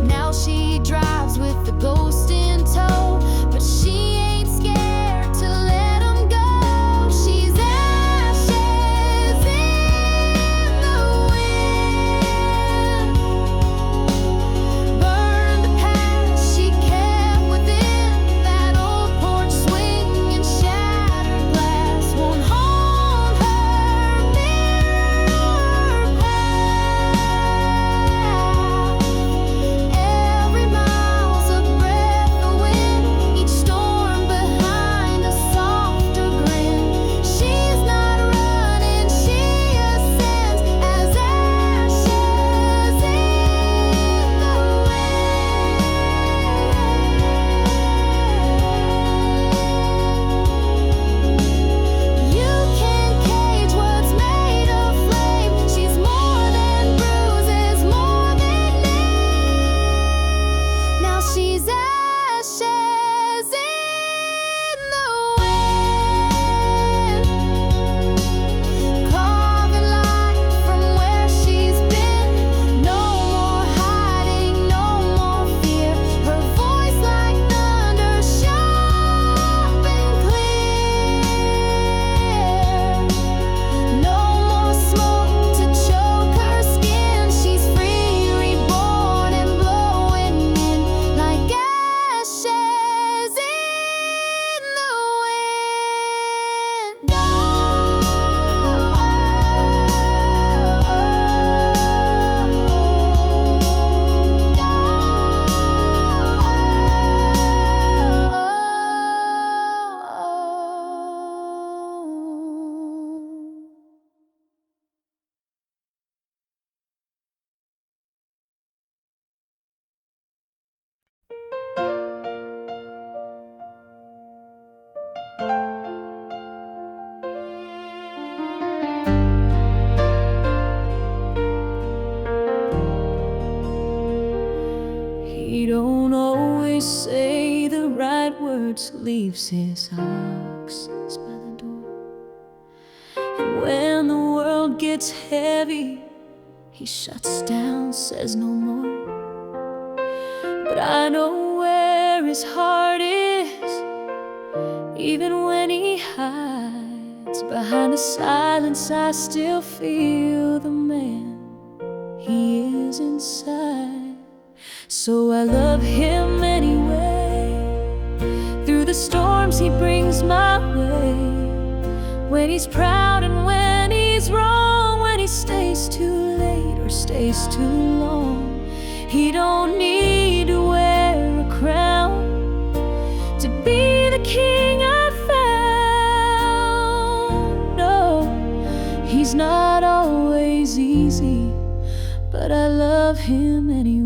Now she drives with the ghost in tow, but she ain't scared to let him go. She's ashes in the wind, burned the past she kept within. That old porch swing and shattered glass won't haunt her mirror path. Every mile's a breath of wind, each storm behind a softer grin. She's not running, she ascends as ashes in the wind. You can't cage what's made of flame. She's more than bruises, more than name. Now she's ashes in the wind, carving light from where she's been. No more hiding, no more fear. Her voice like thunder, sharp and clear. No more smoke to choke her skin. She's free, reborn and blowing in like ashes in the wind. He don't always say the right words, leaves his oxes by the door. And when the world gets heavy, he shuts down, says no more. But I know where his heart is, even when he hides behind the silence. I still feel the man he is inside. So I love him anyway, through the storms he brings my way. When he's proud and when he's wrong, when he stays too late or stays too long. He don't need to wear a crown to be the king I found. No, he's not always easy, but I love him anyway.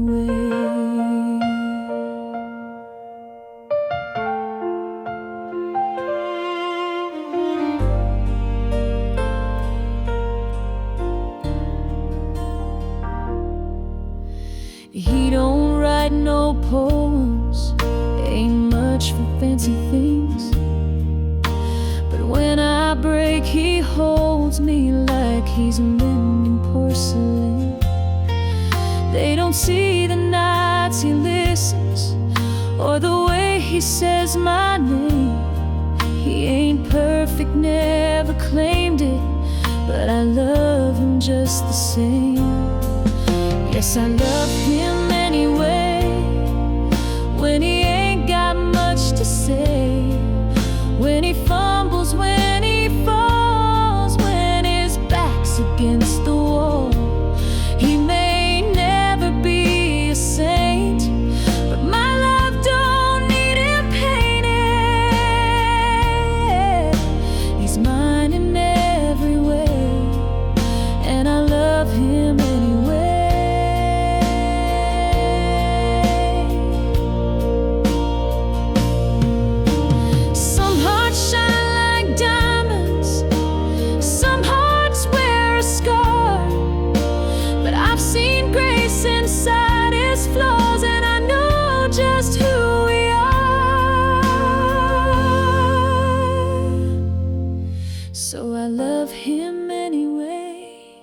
He don't write no poems, ain't much for fancy things. But when I break, he holds me like he's mending porcelain. They don't see the nights he listens, or the way he says my name. He ain't perfect, never claimed it, but I love him just the same. Yes, I love him anyway, when he ain't got much to say. When he fumbles, when he falls, when his back's against the wall. He may never be a saint, but my love don't need him painted. He's mine in every way, and I love him anyway. Some hearts shine like diamonds, some hearts wear a scar, but I've seen grace inside his flaws, and I know just who we are. So I love him anyway,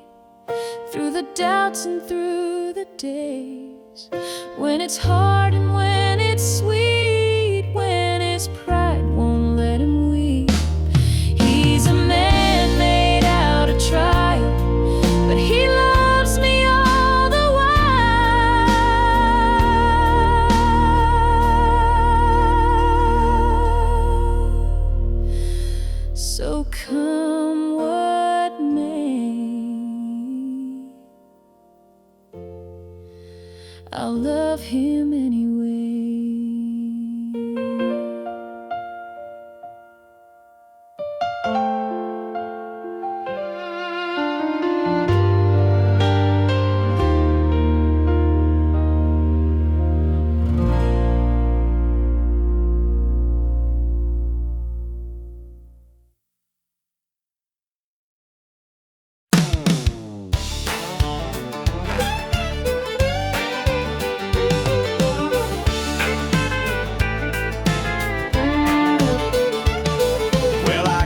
the doubts and through the days, when it's hard and when it's sweet, when his pride won't let him weep. He's a man made out of trial, but he loves me all the while. So come what may, I'll love him anyway.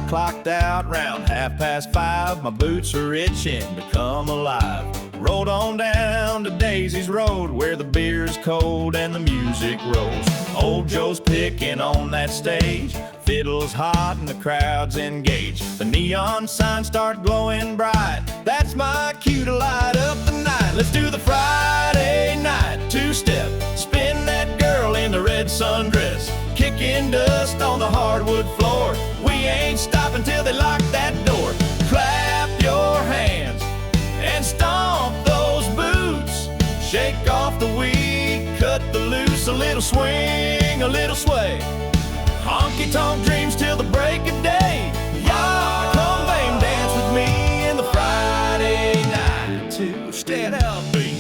Clocked out round 5:30, my boots are itching to come alive. Rolled on down to Daisy's Road, where the beer's cold and the music rolls. Old Joe's picking on that stage, fiddle's hot and the crowd's engaged. The neon signs start glowing bright, that's my cue to light up the night. Let's do the Friday night two-step, spin that girl in the red sundress, kicking dust on the hardwood floor. We ain't stopping till they lock that door. Clap your hands and stomp those boots. Shake off the weed, cut the loose. A little swing, a little sway. Honky-tonk dreams till the break of day. Y'all come fame dance with me in the Friday night two-step beat.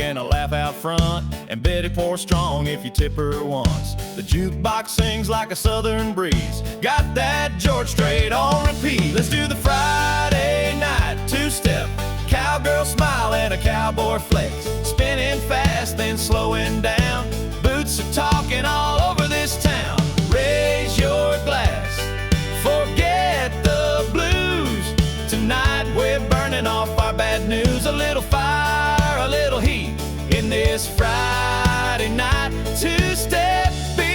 And a laugh out front, and Betty pours strong if you tip her once. The jukebox sings like a southern breeze, got that George Strait on repeat. Let's do the Friday night two-step, cowgirl smile and a cowboy flex, spinning fast then slowing down. Boots are talking all over this town. Raise your glass, forget the blues. Tonight we're burning off our bad news. A little fire, a little heat in this Friday night two-step beat.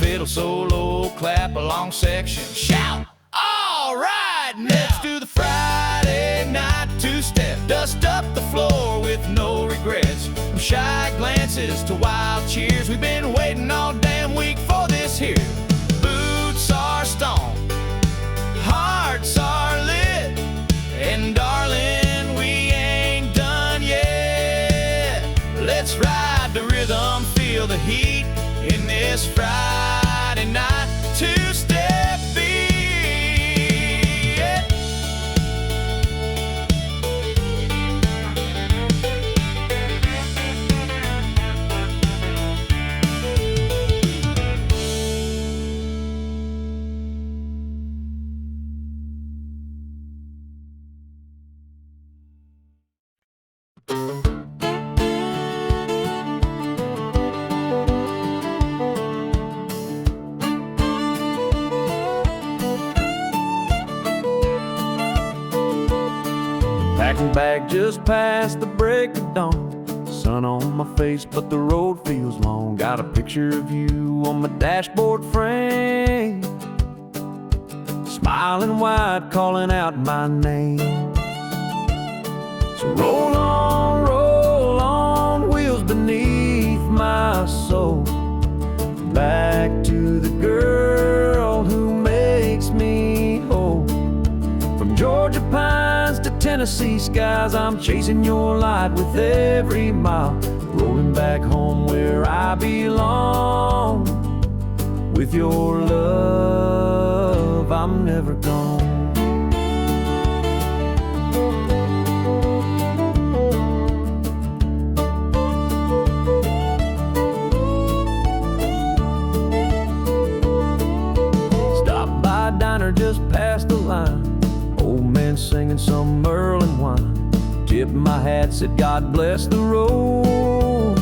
Fiddle solo, clap along section, shout, all right, let's do the Friday night two-step. Dust up the floor with no regrets, from shy glances to wild cheers. We've been waiting all damn week for this here. Boots are stomped, hearts are lit, and darling, we ain't done yet. Let's ride the rhythm, feel the heat in this Friday night two-step beat. Packing bag just past the break of dawn. Sun on my face, but the road feels long. Got a picture of you on my dashboard frame, smiling wide, calling out my name. So roll on, wheels beneath my soul, back to the girl who makes me whole. From Georgia pines to Tennessee skies, I'm chasing your light with every mile, rolling back home where I belong. With your love, I'm never gone. singing some Merlin wine. Tipping my hat, said God bless the road,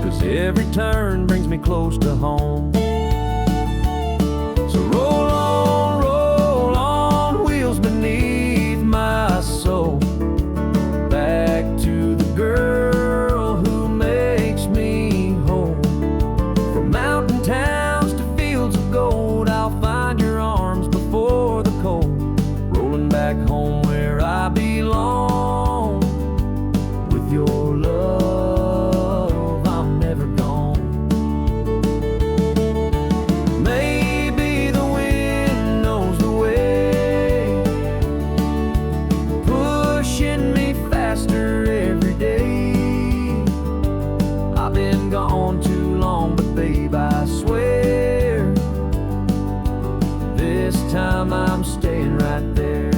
'cause every turn brings me close to home. So roll on, wheels beneath my soul, back to the girl who makes me whole. From mountain towns to fields of gold, I'll find your arms before the cold. Rolling back home where I belong, with your love I'm never gone. Maybe the wind knows the way, pushing me faster every day. I've been gone too long, but babe, I swear this time I'm staying right there.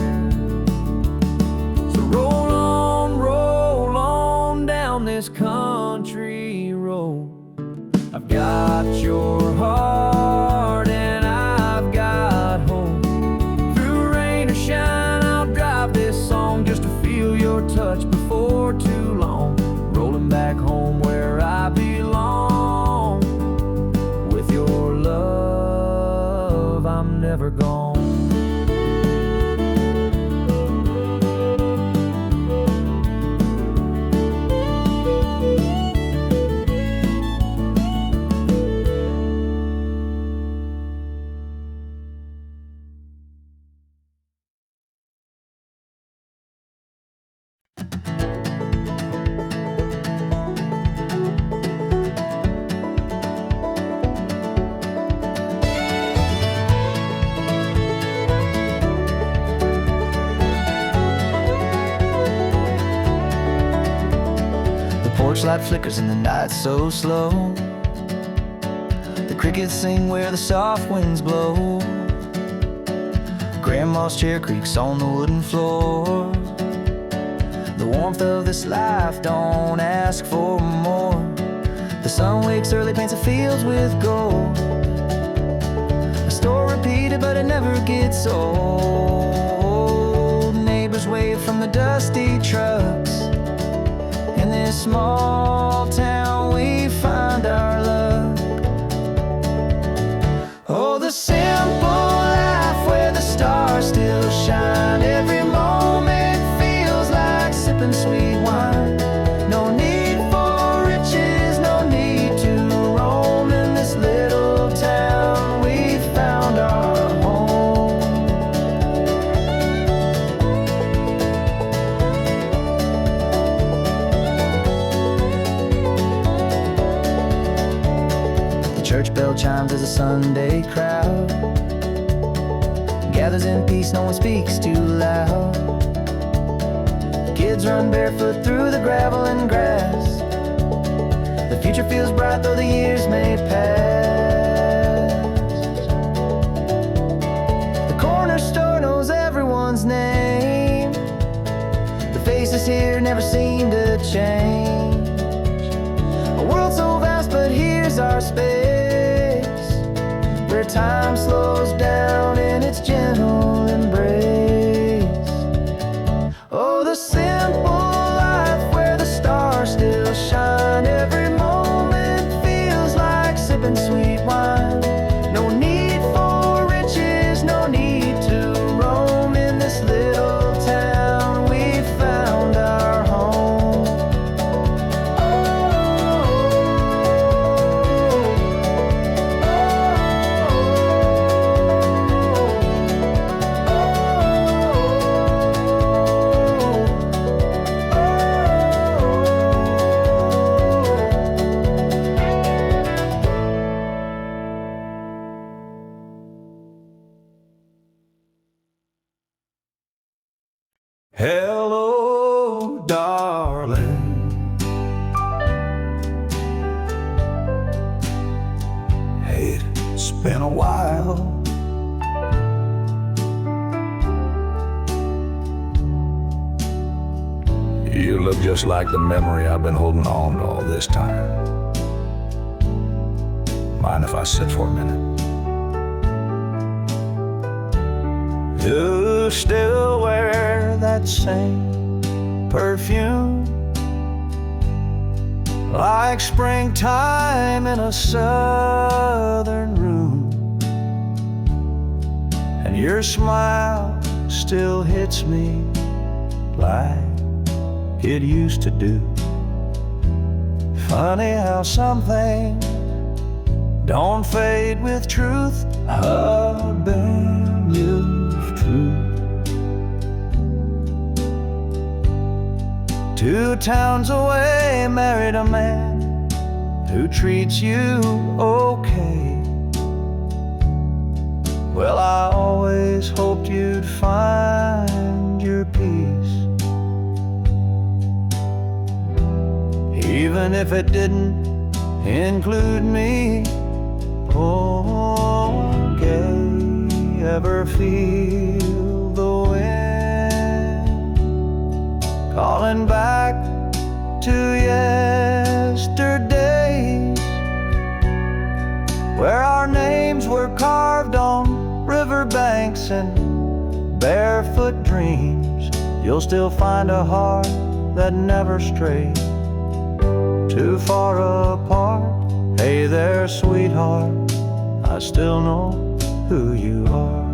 So roll on down this country road. I've got your heart and I've got home. Through rain or shine, I'll drive this song just to feel your touch before too long. Rolling back home where I belong, with your love I'm never gone. Porch light flickers in the night so slow. The crickets sing where the soft winds blow. Grandma's chair creaks on the wooden floor. The warmth of this life, don't ask for more. The sun wakes early, paints the fields with gold. A story repeated, but it never gets old. Neighbors wave from the dusty trucks. In this small town we find our luck. Oh, the simple life where the stars still shine. Every moment feels like sipping sweet wine. No need for riches, no need to roam. In this little town we found our home. Church bell chimes as a Sunday crowd gathers in peace, no one speaks too loud. Kids run barefoot through the gravel and grass. The future feels bright though the years may pass. The corner store knows everyone's name. The faces here never seem to change. A world so vast, but here's our space, where time slows down in its gentle embrace. Oh, the simple life where the stars still shine. Every moment feels like sipping sweet wine. No need for riches, no need to roam. In this little town we found our home. Hello, darling. Hey, it's been a while. You look just like the memory I've been holding on to all this time. Mind if I sit for a minute? you still wear that same perfume, like springtime in a southern room. And your smile still hits me like it used to do. Funny how some things don't fade with truth. I've been used to. 2 towns away, married a man who treats you okay. Well, I always hoped you'd find your peace, even if it didn't include me. Oh, gay, ever feel the wind calling back to yesterdays, where our names were carved on riverbanks and barefoot dreams? You'll still find a heart that never strayed too far apart. Hey there, sweetheart, I still know who you are.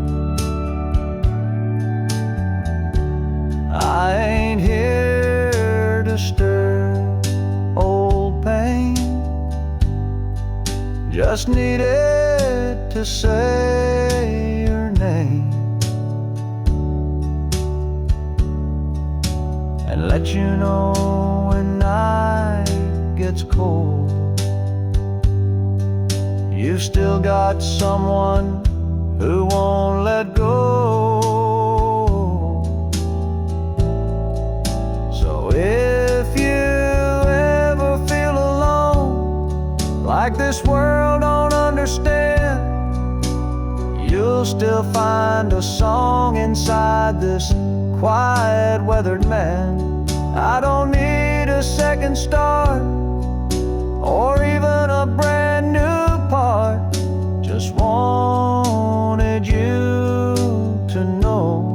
I ain't here to stir old pain, just needed to say your name and let you know when night gets cold, you've still got someone who won't let go. So if you ever feel alone, like this world don't understand, you'll still find a song inside this quiet, weathered man. I don't need a second start or even a brand new part, just wanted you to know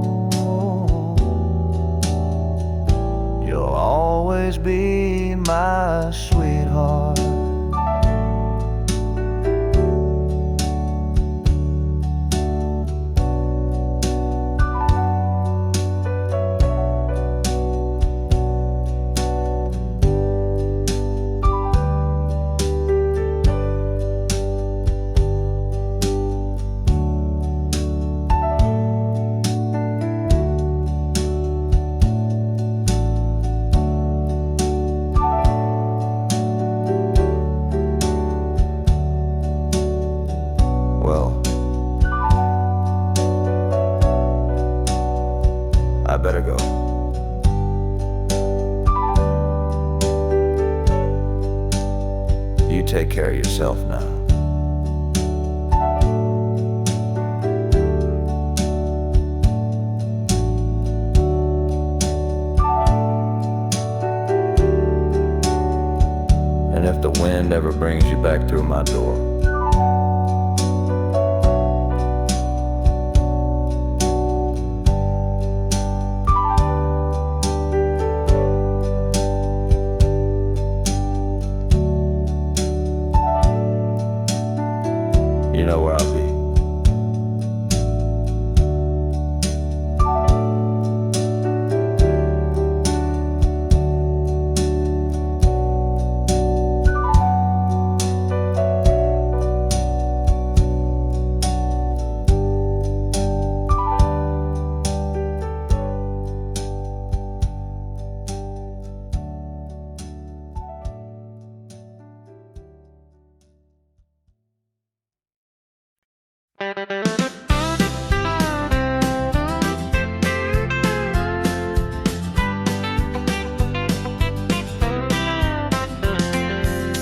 you'll always be my sweetheart. I better go. You take care of yourself now. And if the wind ever brings you back through my door, you know where I'll be.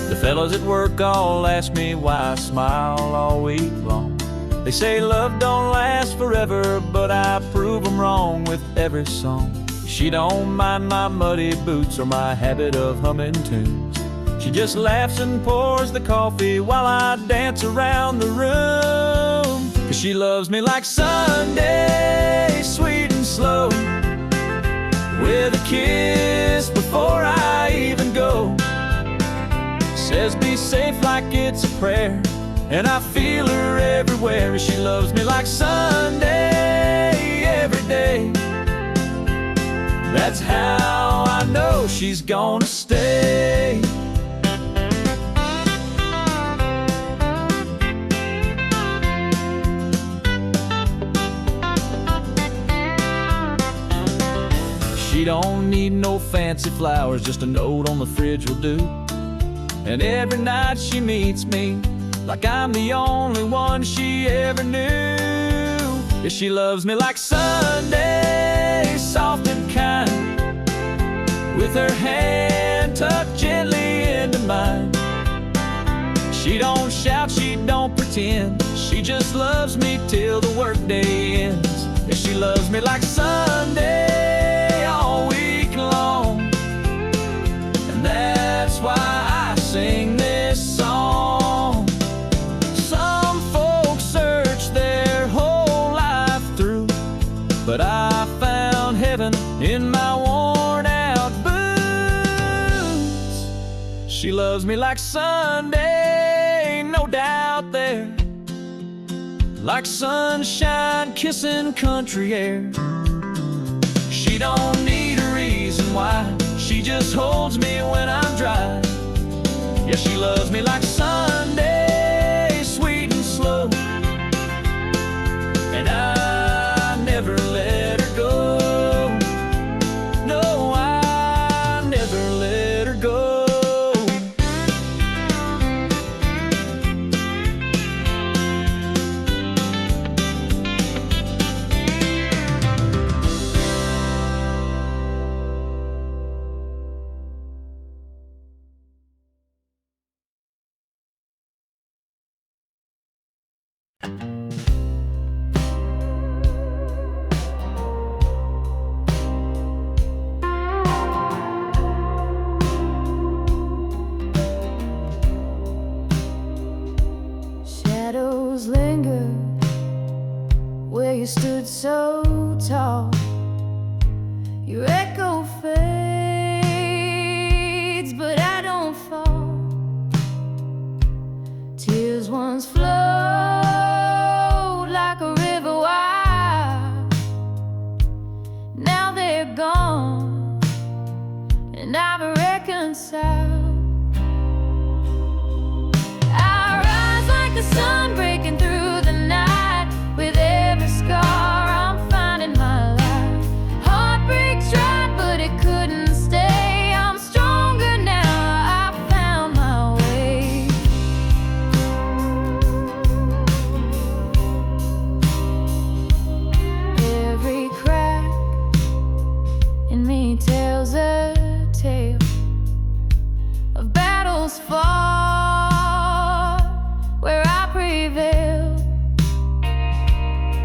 The fellas at work all ask me why I smile all week long. They say love don't last forever, but I prove them wrong with every song. She don't mind my muddy boots or my habit of humming tunes. She just laughs and pours the coffee while I dance around the room. 'Cause she loves me like Sunday, sweet slow, with a kiss before I even go. Says be safe like it's a prayer, and I feel her everywhere. She loves me like Sunday every day. That's how I know she's gonna stay. She don't need no fancy flowers, just a note on the fridge will do. And every night she meets me like I'm the only one she ever knew. Yeah, she loves me like Sunday, soft and kind, with her hand tucked gently into mine. She don't shout, she don't pretend, she just loves me till the workday ends. Yeah, she loves me like Sunday all week long, and that's why I sing this song. Some folks search their whole life through, but I found heaven in my worn out boots. She loves me like Sunday, no doubt there, like sunshine kissing country air. She don't need a reason why, she just holds me when I'm dry. Yeah, she loves me like Sunday, sweet and slow, and I never let her go. No, I never let her go. Shadows linger where you stood so tall. Your echo fades, but I don't fall. Tears once flowed like a river wide. Now they're gone, and I've reconciled. The sun breaking through the night, with every scar I'm finding my life. Heartbreak tried, but it couldn't stay. I'm stronger now, I found my way. Every crack in me tells a tale of battles fought where I prevailed.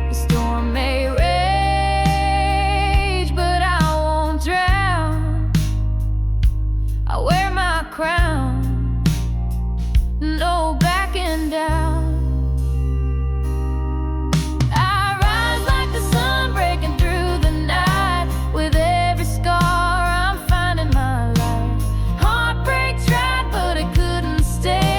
The storm may rage, but I won't drown. I wear my crown, no backing down. I rise like the sun breaking through the night, with every scar I'm finding my life. Heartbreak tried, but it couldn't stay.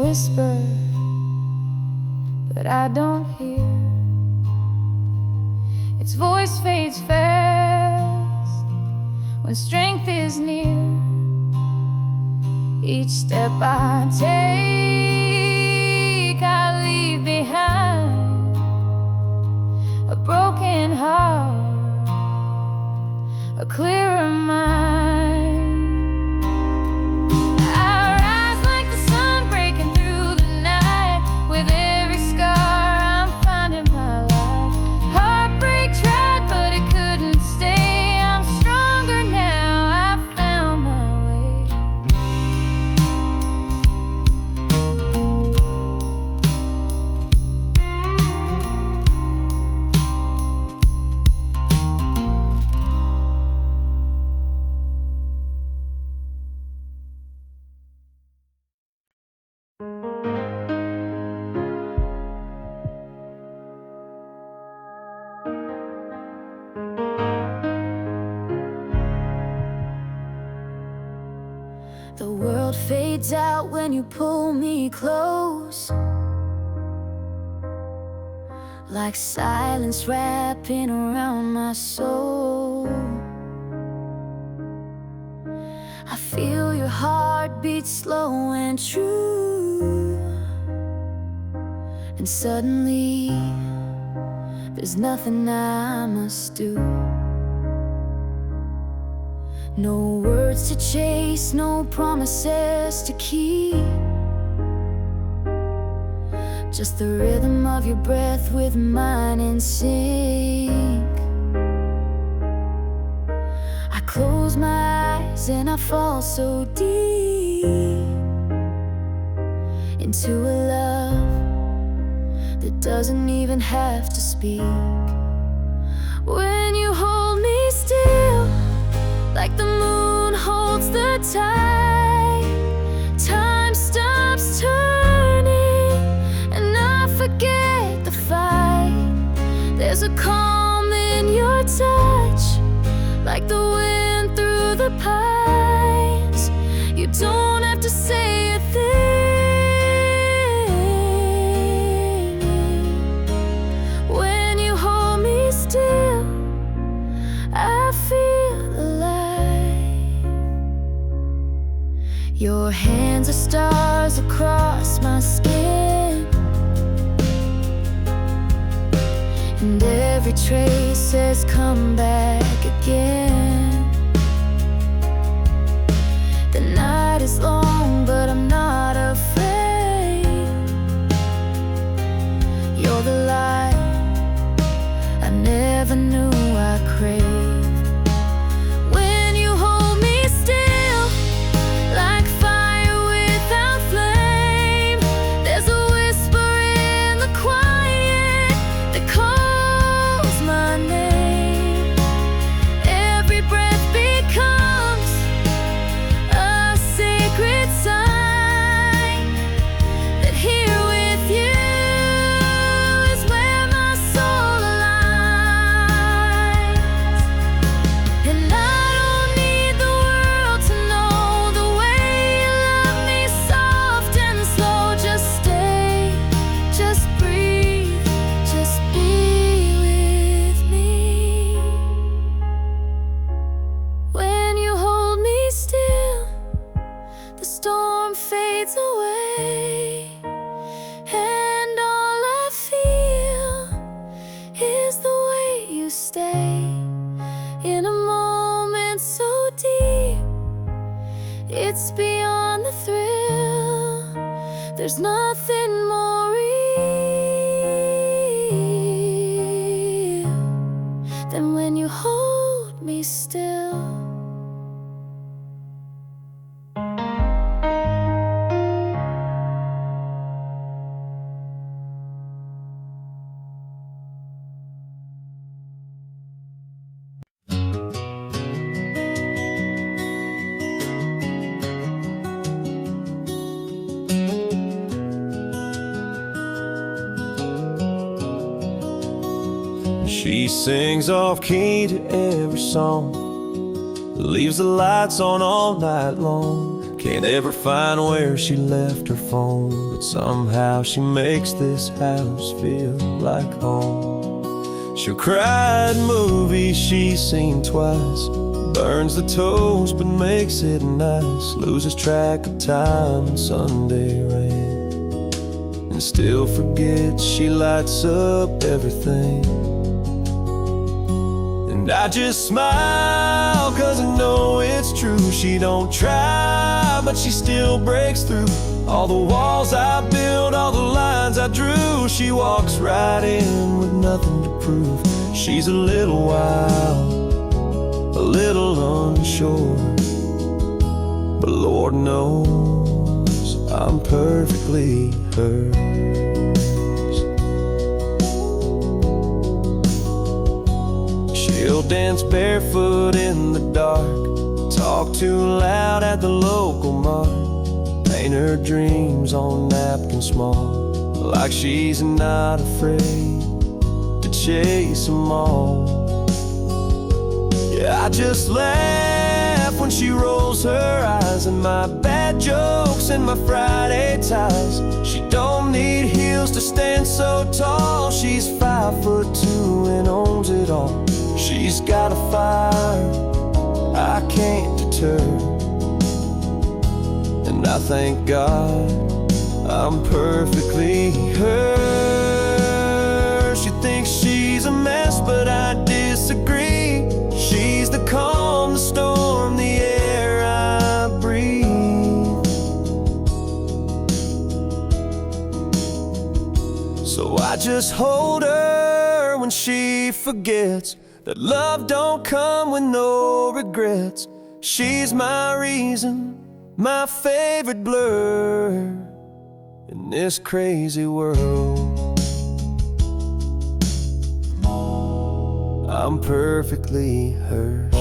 Whisper, but I don't hear. Its voice fades fast when strength is near. Each step I take, I leave behind a broken heart, a clearer mind. With every scar I'm finding my life. Heartbreak fades out when you pull me close, like silence wrapping around my soul. I feel your heartbeat slow and true, and suddenly there's nothing I must do. No words to chase, no promises to keep, just the rhythm of your breath with mine in sync. I close my eyes and I fall so deep into a love that doesn't even have to speak. When you hold me still, like the moon holds the tide, time stops turning and I forget the fight. There's a calm in your touch, like the wind through the pines. You don't have to say a thing. When you hold me still, I feel alive. Your hands are stars across my skin, and every trace says come back again. The night is long, but I'm not afraid. You're the light I never knew I craved. When you hold me still, like fire without flame, there's a whisper in the quiet that calls my name. Every breath becomes a sacred sign that here with you is where my soul aligns. And I don't need the world to know the way you love me, soft and slow. Just stay, just breathe, just be with me. When you hold me still, the storm fades away, and all I feel is the way you stay in a moment so deep. It's beyond the thrill. There's nothing more real than when you hold me still. She sings off key to every song, leaves the lights on all night long. Can't ever find where she left her phone, but somehow she makes this house feel like home. She'll cry at movies she's seen twice, burns the toast but makes it nice, loses track of time in Sunday rain, and still forgets she lights up everything. And I just smile, cause I know it's true. She don't try, but she still breaks through all the walls I built, all the lines I drew. She walks right in with nothing to prove. She's a little wild, a little unsure, but Lord knows I'm perfectly hers. She'll dance barefoot in the dark, talk too loud at the local mart, paint her dreams on napkins small, like she's not afraid to chase them all. Yeah, I just laugh laugh when she rolls her eyes, and my bad jokes and my Friday ties. She don't need heels to stand so tall. She's 5'2" and owns it all. She's got a fire I can't deter, and I thank God I'm perfectly her. She thinks she's a mess, but I disagree. She's the calm, the storm, the air I breathe. So I just hold her when she forgets that love don't come with no regrets. She's my reason, my favorite blur in this crazy world. I'm perfectly hers.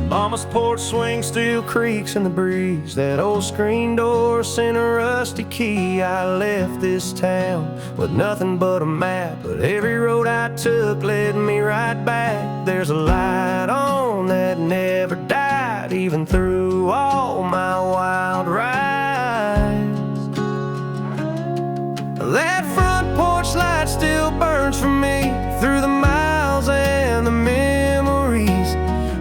Mama's porch swing still creaks in the breeze. That old screen door sent a rusty key. I left this town with nothing but a map, but every road I took led me right back. There's a light on that never died, even through all my wild rides. That front porch light still burns for me through the miles and the memories.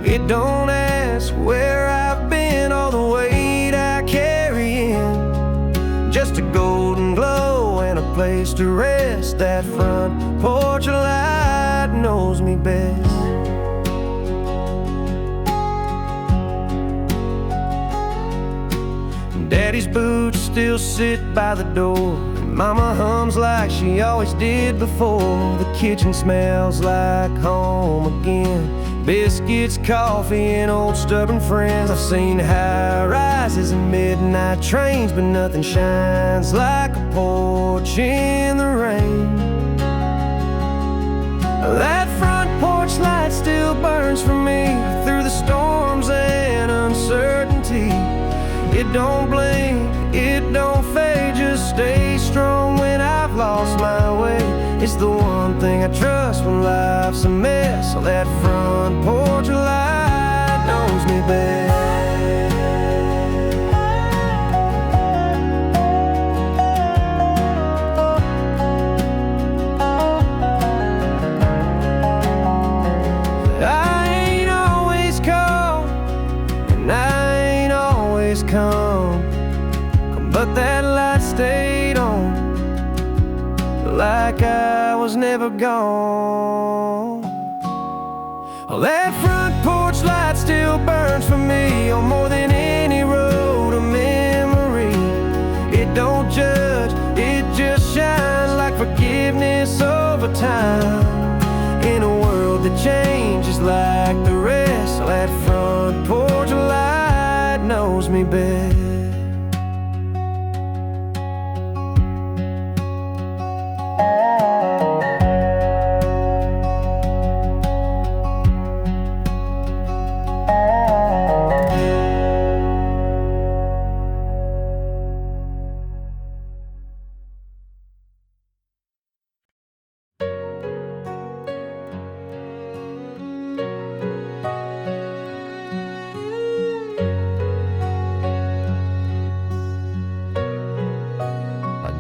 It don't ask where I've been, all the weight I carry in. Just a golden glow and a place to rest. That front porch light knows me best. Daddy's boots still sit by the door, and Mama hums like she always did before. The kitchen smells like home again. Biscuits, coffee, and old stubborn friends. I've seen high rises and midnight trains, but nothing shines like a porch in the rain. That front porch light still burns for me through the storms and uncertainty. It don't blink, it don't fade, just stay strong when I've lost my way. It's the one thing I trust when life's a mess. So that front porch light knows me best. I ain't always calm, and I ain't always calm, but that light stayed on, like I was never gone. Oh, that front porch light still burns for me on more than any road or memory. It don't judge, it just shines like forgiveness over time. In a world that changes like the rest, so that front porch light knows me best.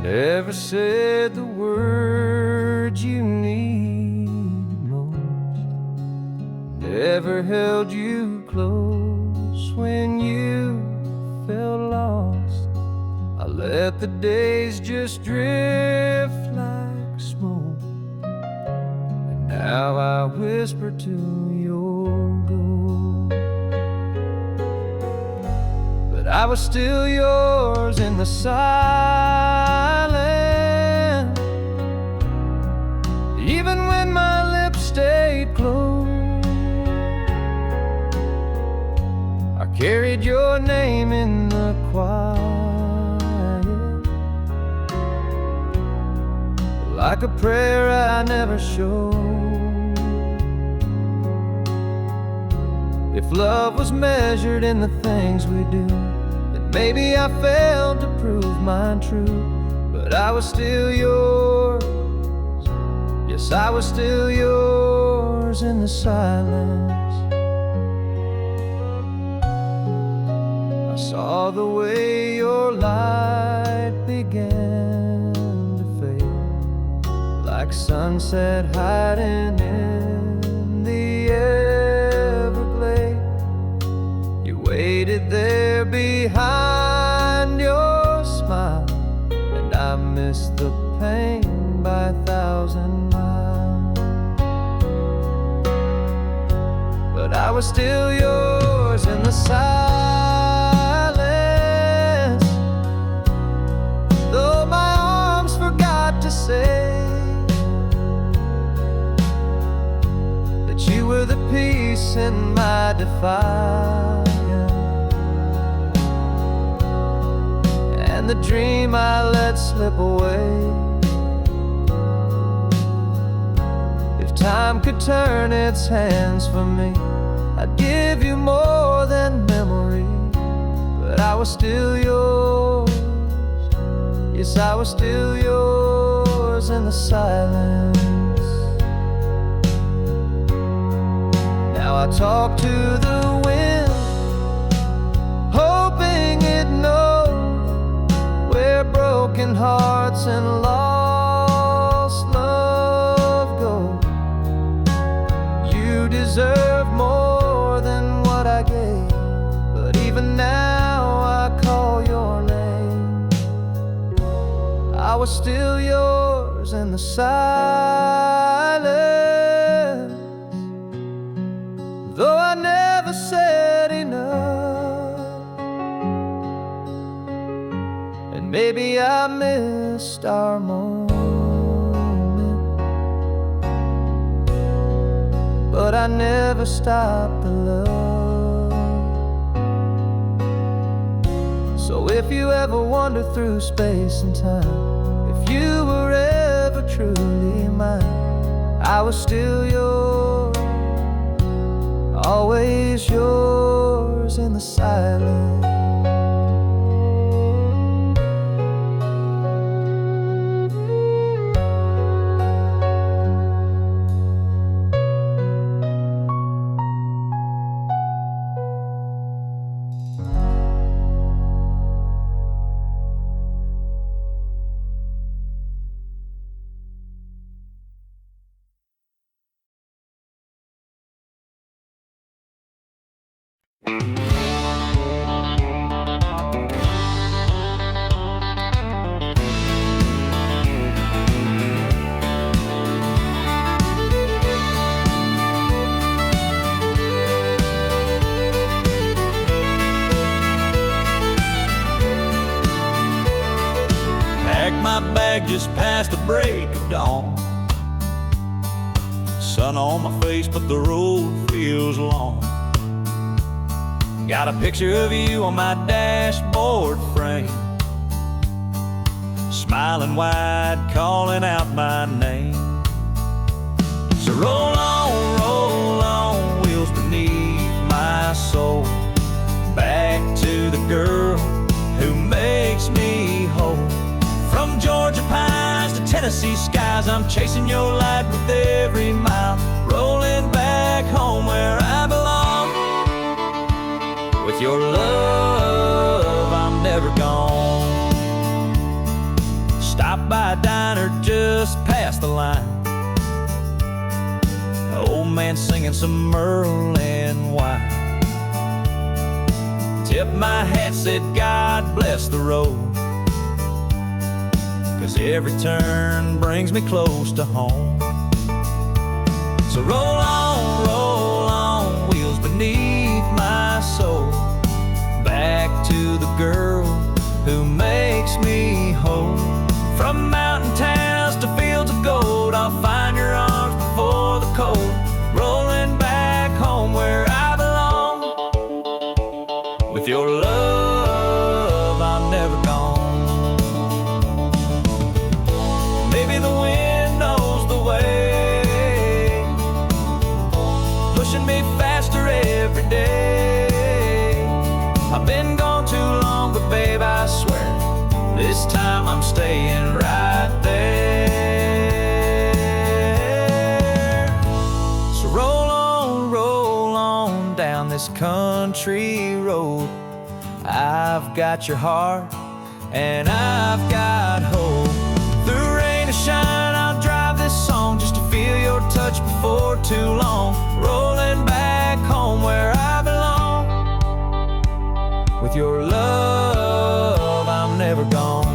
Never said the words you need most. Never held you close when you felt lost. I let the days just drift like smoke, and now I whisper to your goal. But I was still yours in the silence, even when my lips stayed closed. buried your name in the quiet, like a prayer I never showed. If love was measured in the things we do, then maybe I failed to prove mine true. But I was still yours, yes, I was still yours in the silence. I saw the way your light began to fade, like sunset hiding in the Everglades. You waited there behind your smile, and I missed the pain by 1,000 miles. But I was still yours in the silence, though my arms forgot to say that you were the peace in my defiance, and the dream I let slip away. If time could turn its hands for me, I'd give you more than memory. But I was still yours, yes, I was still yours in the silence. Now I talk to the wind, hoping it knows where broken hearts and lost love go. You deserve more than what I gave, but even now I call your name. I was still yours in the silence, though I never said enough. And maybe I missed our moment, but I never stopped the love. So if you ever wander through space and time, if you were ever truly mine, I was still yours, always yours in the silence. Packed my bag just past the break of dawn. Sun on my face, but the road feels long. Got a picture of you on my dashboard frame, smiling wide, calling out my name. So roll on, wheels beneath my soul, back to the girl who makes me whole. From Georgia pines to Tennessee skies, I'm chasing your light with every mile, rolling back home where I belong. With your love, I'm never gone. Stop by a diner just past the line, an old man singing some Merlin wine. Tip my hat, said God bless the road, 'cause every turn brings me close to home. So roll on, wheels beneath my soul, back to the girl who makes me whole. From mountain towns to fields of gold, I'll find your arms before the cold, rolling back home where I belong. With I'm staying right there. So roll on down this country road. I've got your heart and I've got hope. Through rain or shine, I'll drive this song just to feel your touch before too long. Rolling back home where I belong. With your love, I'm never gone.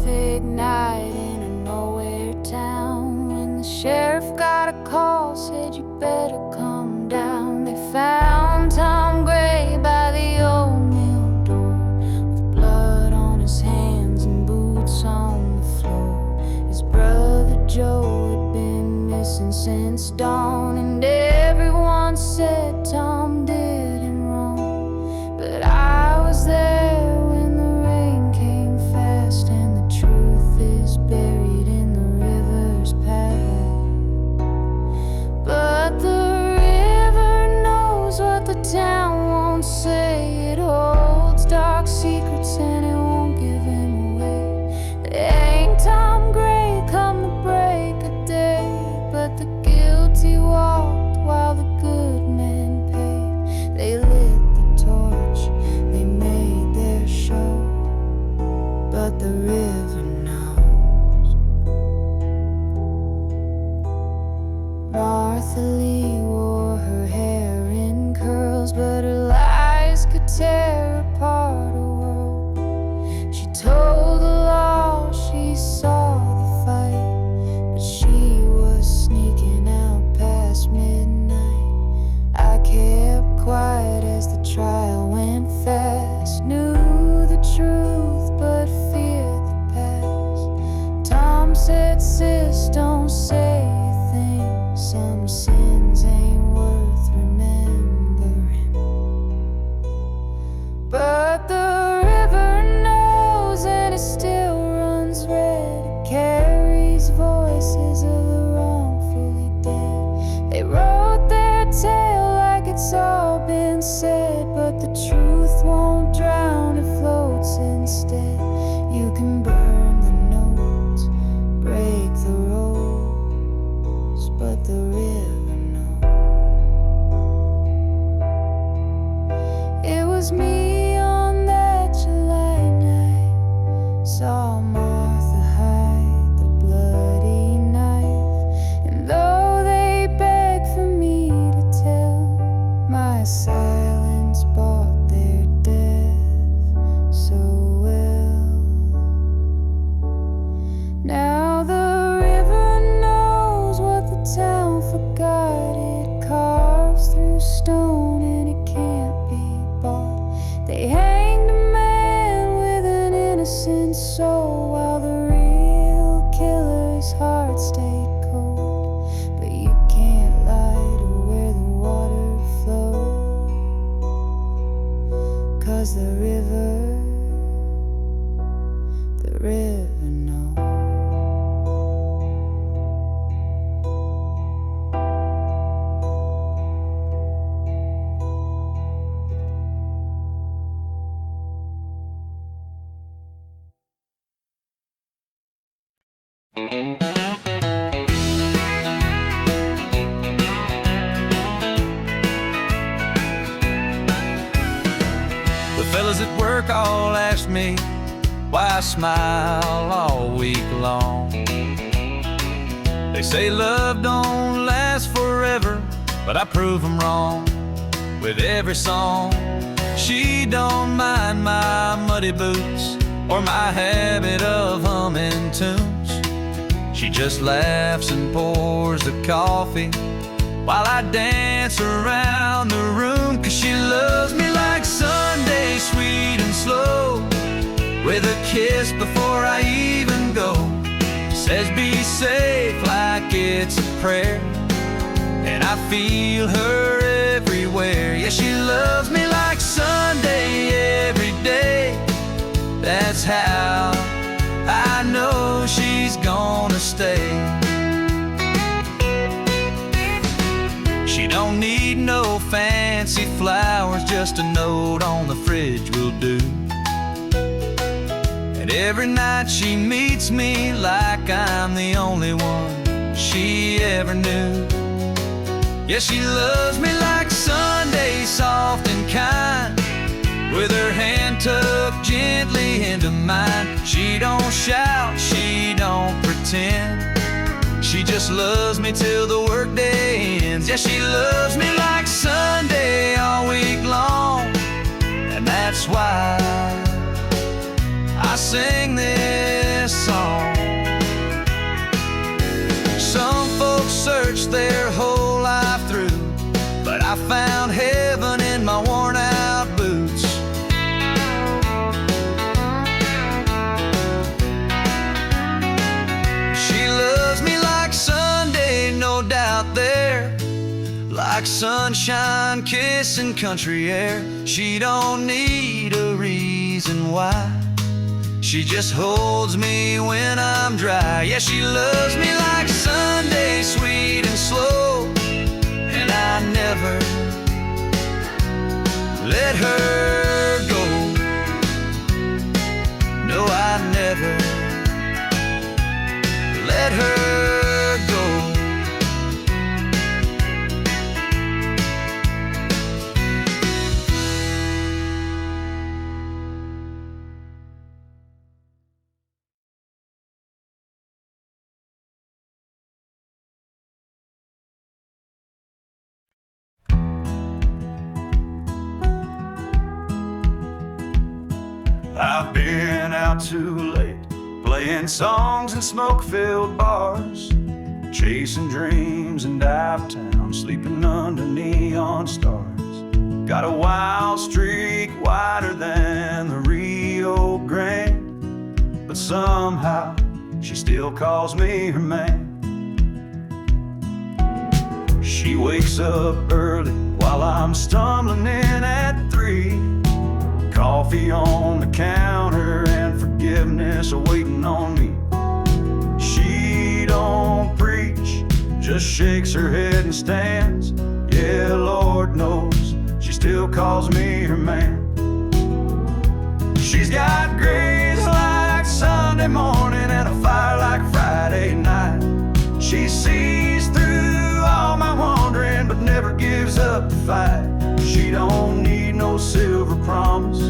Thick night in a nowhere town, when the sheriff got a call, said you better come down. They found Tom Gray by the old mill door, with blood on his hands and boots on the floor. His brother Joe had been missing since dawn, and everyone said Tom did him wrong. But I was there when the rain came fast, and the truth is buried in the river's path. But the river knows what the town won't say. It holds dark secrets and it won't give him away. There ain't Tom Gray come the break of day, but the guilty walked while the good men paid. They lit the torch, they made their show, but the river knows. Martha Lee wore her hair in curls, but her lies could tear apart a world. She told the law she saw the fight, but she was sneaking out past midnight. I kept quiet as the trial went fast, knew the truth but feared the past. Tom said, sis, don't say a thing, some sins ain't worth remembering. But the river knows and it still runs red. It carries voices of the wrongfully dead. They wrote their tale like it's all been said, but the truth won't drown, it floats instead. You can burn the notes, break the rules, but the river knows. It was me on that July night, saw Martha hide the bloody knife, and though they begged for me to tell, my silence bought their death so well. Now the river knows what the town forgot. It carves through stone and it can't be bought. They hanged a man with an innocent soul, while the real killer's heart stayed cold. But you can't lie to where the water flows, 'cause the river knows. The fellas at work all asked me why I smile all week long. They say love don't last forever, but I prove them wrong with every song. She don't mind my muddy boots or my habit of humming tunes. She just laughs and pours the coffee while I dance around the room, 'cause she loves me like Sunday, sweet and slow, with a kiss before I even go. Says be safe like it's a prayer, and I feel her everywhere. Yeah, she loves me like Sunday every day. That's how I know she's gonna stay. She don't need no fancy flowers, just a note on the fridge will do. And every night she meets me like I'm the only one she ever knew. Yeah, she loves me like Sunday, soft and kind, with her hand tucked gently into mine. She don't shout, she don't pretend, she just loves me till the workday ends. Yeah, she loves me like Sunday all week long, and that's why I sing this song. Some folks search their whole life through, but I found heaven in my worn out boots. She loves me like Sunday, no doubt there, like sunshine kissing country air. She don't need a reason why, she just holds me when I'm dry. Yeah, she loves me like Sunday, sweet and slow, and I never let her go. No, I never let her go. I've been out too late, playing songs in smoke-filled bars, chasing dreams in downtown, sleeping under neon stars. Got a wild streak wider than the Rio Grande, but somehow she still calls me her man. She wakes up early while I'm stumbling in at 3. Coffee on the counter and forgiveness waiting on me. She don't preach, just shakes her head and stands. Yeah, Lord knows she still calls me her man. She's got grace like Sunday morning and a fire like Friday night. She sees through all my wandering but never gives up the fight. She don't need no silver promise,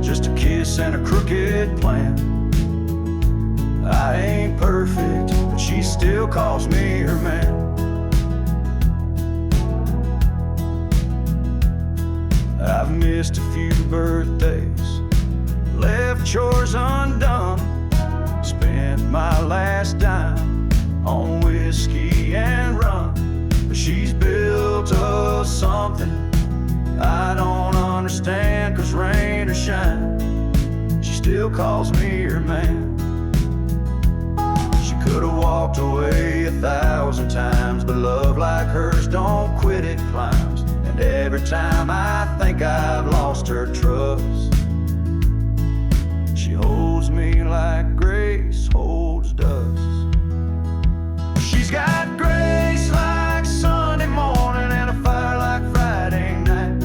just a kiss and a crooked plan. I ain't perfect, but she still calls me her man. I've missed a few birthdays, left chores undone, spent my last dime on whiskey and rum. But she's built us something I don't understand, 'cause rain or shine, she still calls me her man. She could've walked away 1,000 times, but love like hers don't quit, it climbs. And every time I think I've lost her trust, she holds me like grace holds dust. She's got grace like Sunday morning and a fire like Friday night.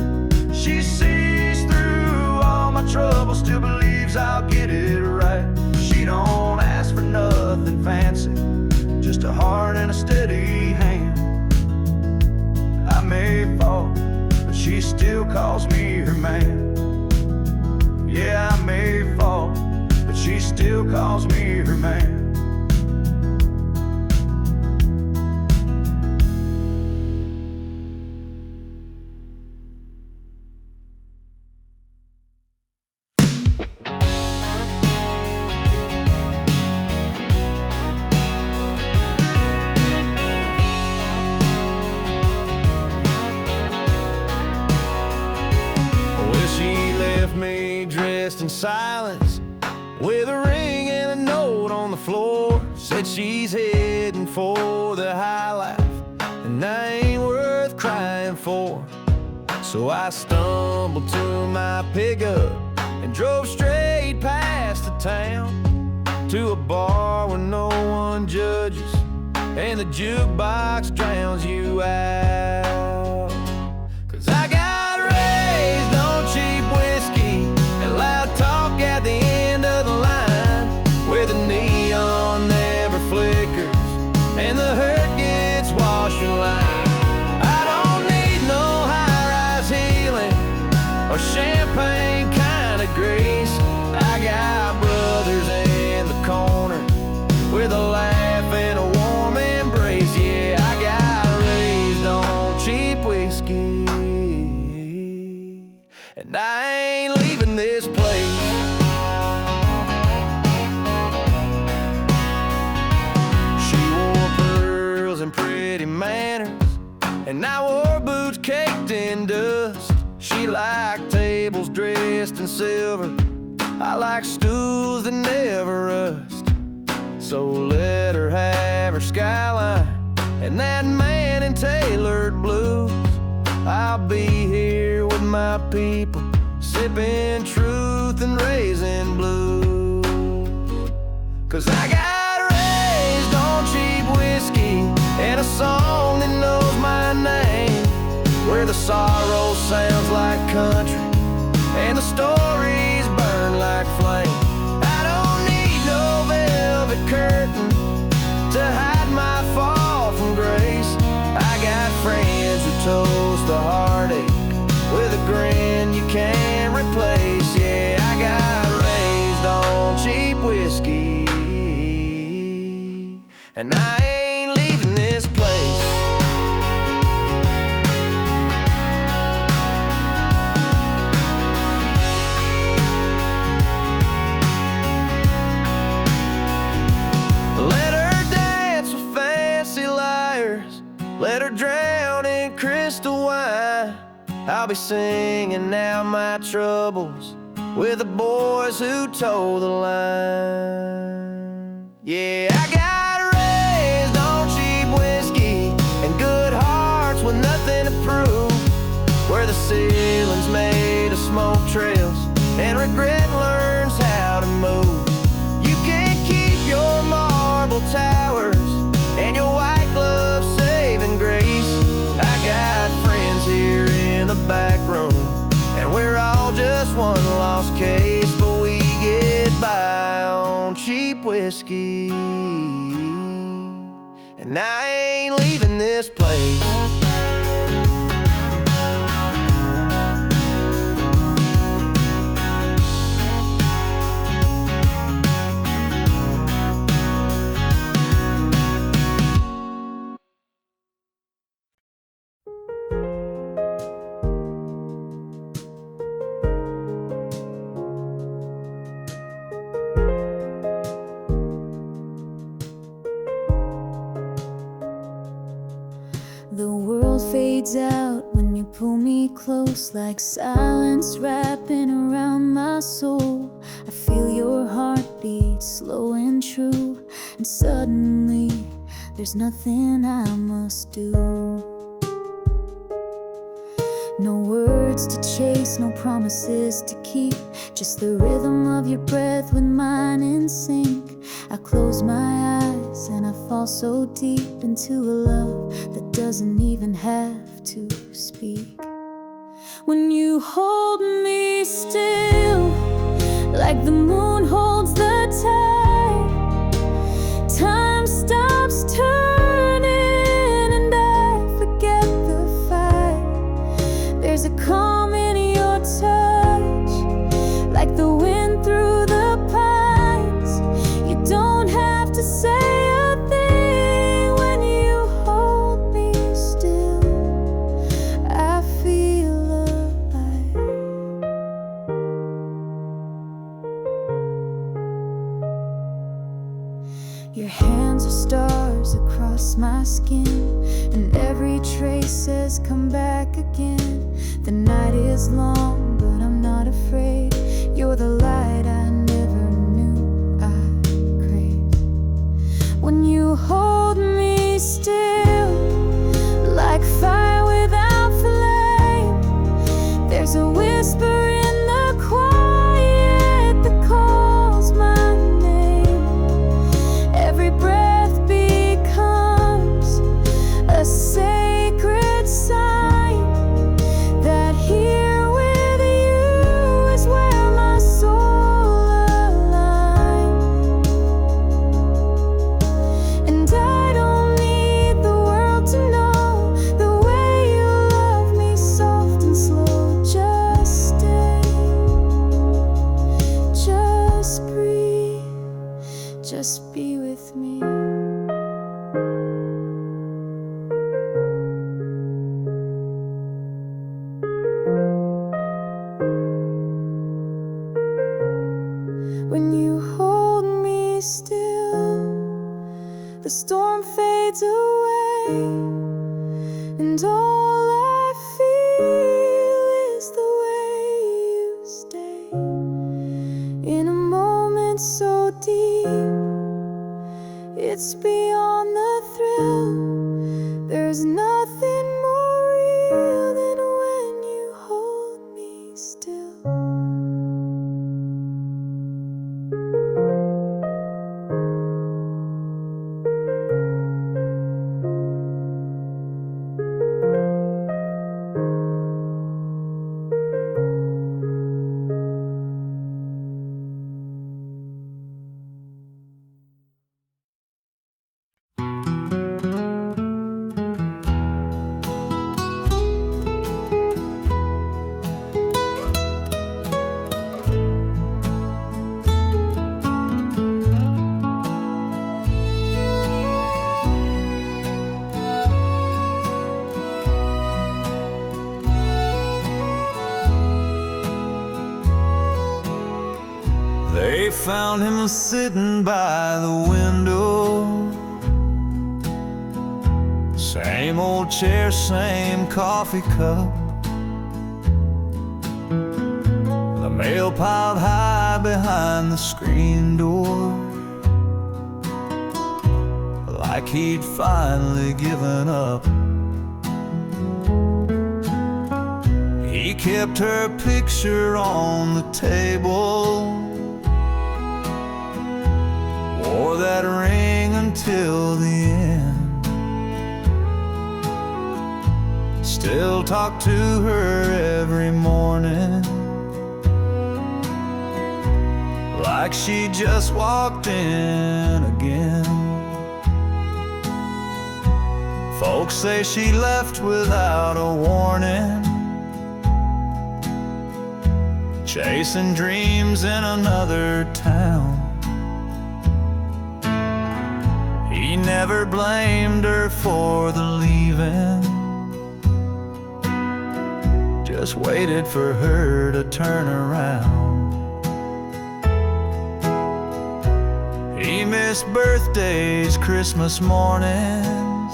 She sees through all my troubles, still believes I'll get it right. She don't ask for nothing fancy, just a heart and a steady hand. I may fall, but she still calls me her man. Yeah, I may fall, but she still calls me her man. silence with a ring and a note on the floor. Said she's heading for the high life, and I ain't worth crying for. So I stumbled to my pickup and drove straight past the town to a bar where no one judges and the jukebox drowns you out. 'Cause I got raised on cheap whiskey and loud talk at the end of the line, where the neon never flickers and the hurt gets washed away. I don't need no high-rise healing or champagne kind of grace. I got brothers in the corner with a laugh and a warm embrace. Yeah, I got raised on cheap whiskey, and I ain't leaving this place. She wore pearls and pretty manners, and I wore boots caked in dust. She liked tables dressed in silver, I like stools that never rust. So let her have her skyline and that man in tailored blues. I'll be here with my people, sipping truth and raising blues. 'Cause I got raised on cheap whiskey and a song that knows my name, where the sorrow sounds like country and the stories burn like flame. I don't need no velvet curtain to hide my fall from grace. I got friends who toast the heartache with a grin you can't replace. Yeah, I got raised on cheap whiskey, and I ain't leaving this place. Let her drown in crystal wine. I'll be singing out my troubles with the boys who toe the line. Yeah, I got raised on cheap whiskey and good hearts with nothing to prove, where the ceiling's made of smoke trails and regret learns how to move. You can't keep your marble towers and your white gloves saving grace. I got friends here in the back room, and we're all just one lost case, but we get by on cheap whiskey, and I ain't leaving this place. The world fades out when you pull me close, like silence wrapping around my soul. I feel your heartbeat slow and true, and suddenly there's nothing I must do. No words to chase, no promises to keep, just the rhythm of your breath with mine in sync. I close my eyes and I fall so deep into a love that doesn't even have to speak. When you hold me still, like the moon holds the tide, time stops turning and I forget the fight. There's a calm in your touch, like the wind through the pines. You don't have to say a thing when you hold me still. I feel alive. Your hands are stars across my skin, and every trace says come back again. The night is long, but I'm not afraid. You're the light when you hold me still, like fire without flame. There's a whisper in the quiet that calls my name. Every breath becomes a sacred sign that here with you is where my soul aligns. And I don't need the world to know the way you love me, soft and slow. Just stay, just breathe, just be with me. When you hold me still, the storm fades away, and all I feel is the way you stay. In a moment so deep, it's beyond the thrill. There's nothing more real than when you hold me still. They found him sitting by the window, same old chair, same coffee cup, the mail piled high behind the screen door, like he'd finally given up. He kept her picture on the table, wore that ring until the end, still talked to her every morning, like she just walked in again. Folks say she left without a warning, chasing dreams in another town. He never blamed her for the leaving, just waited for her to turn around. He missed birthdays, Christmas mornings,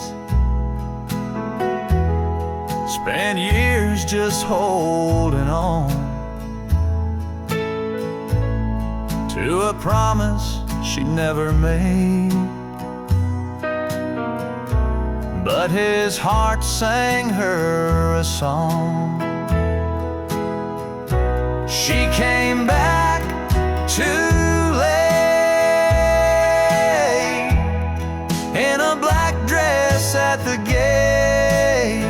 spent years just holding on to a promise she never made. But his heart sang her a song. She came back too late, in a black dress at the gate,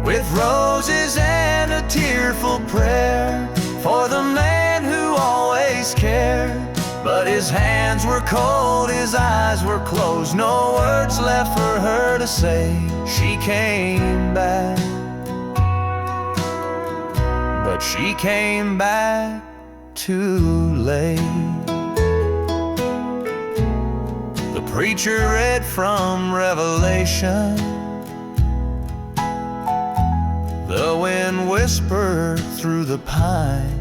with roses and a tearful prayer for the man who always cared. But his hands were cold, his eyes were closed, no words left for her to say. She came back, but she came back too late. The preacher read from Revelation, the wind whispered through the pines.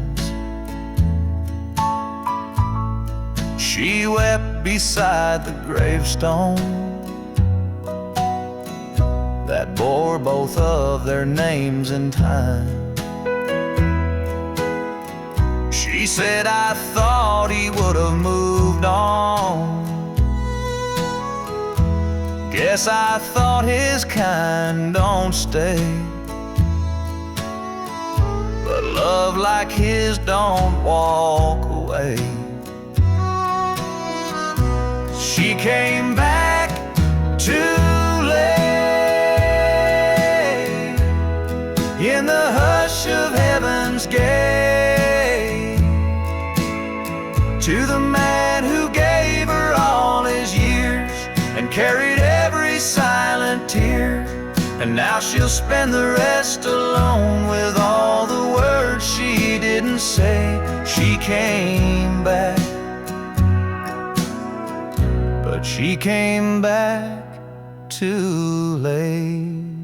She wept beside the gravestone that bore both of their names in time. She said, I thought he would have moved on, Guess I thought his kind don't stay, but love like his don't walk away. She came back too late in the hush of heaven's gate, to the man who gave her all his years and carried every silent tear. And now she'll spend the rest alone with all the words she didn't say. She came back, but she came back too late.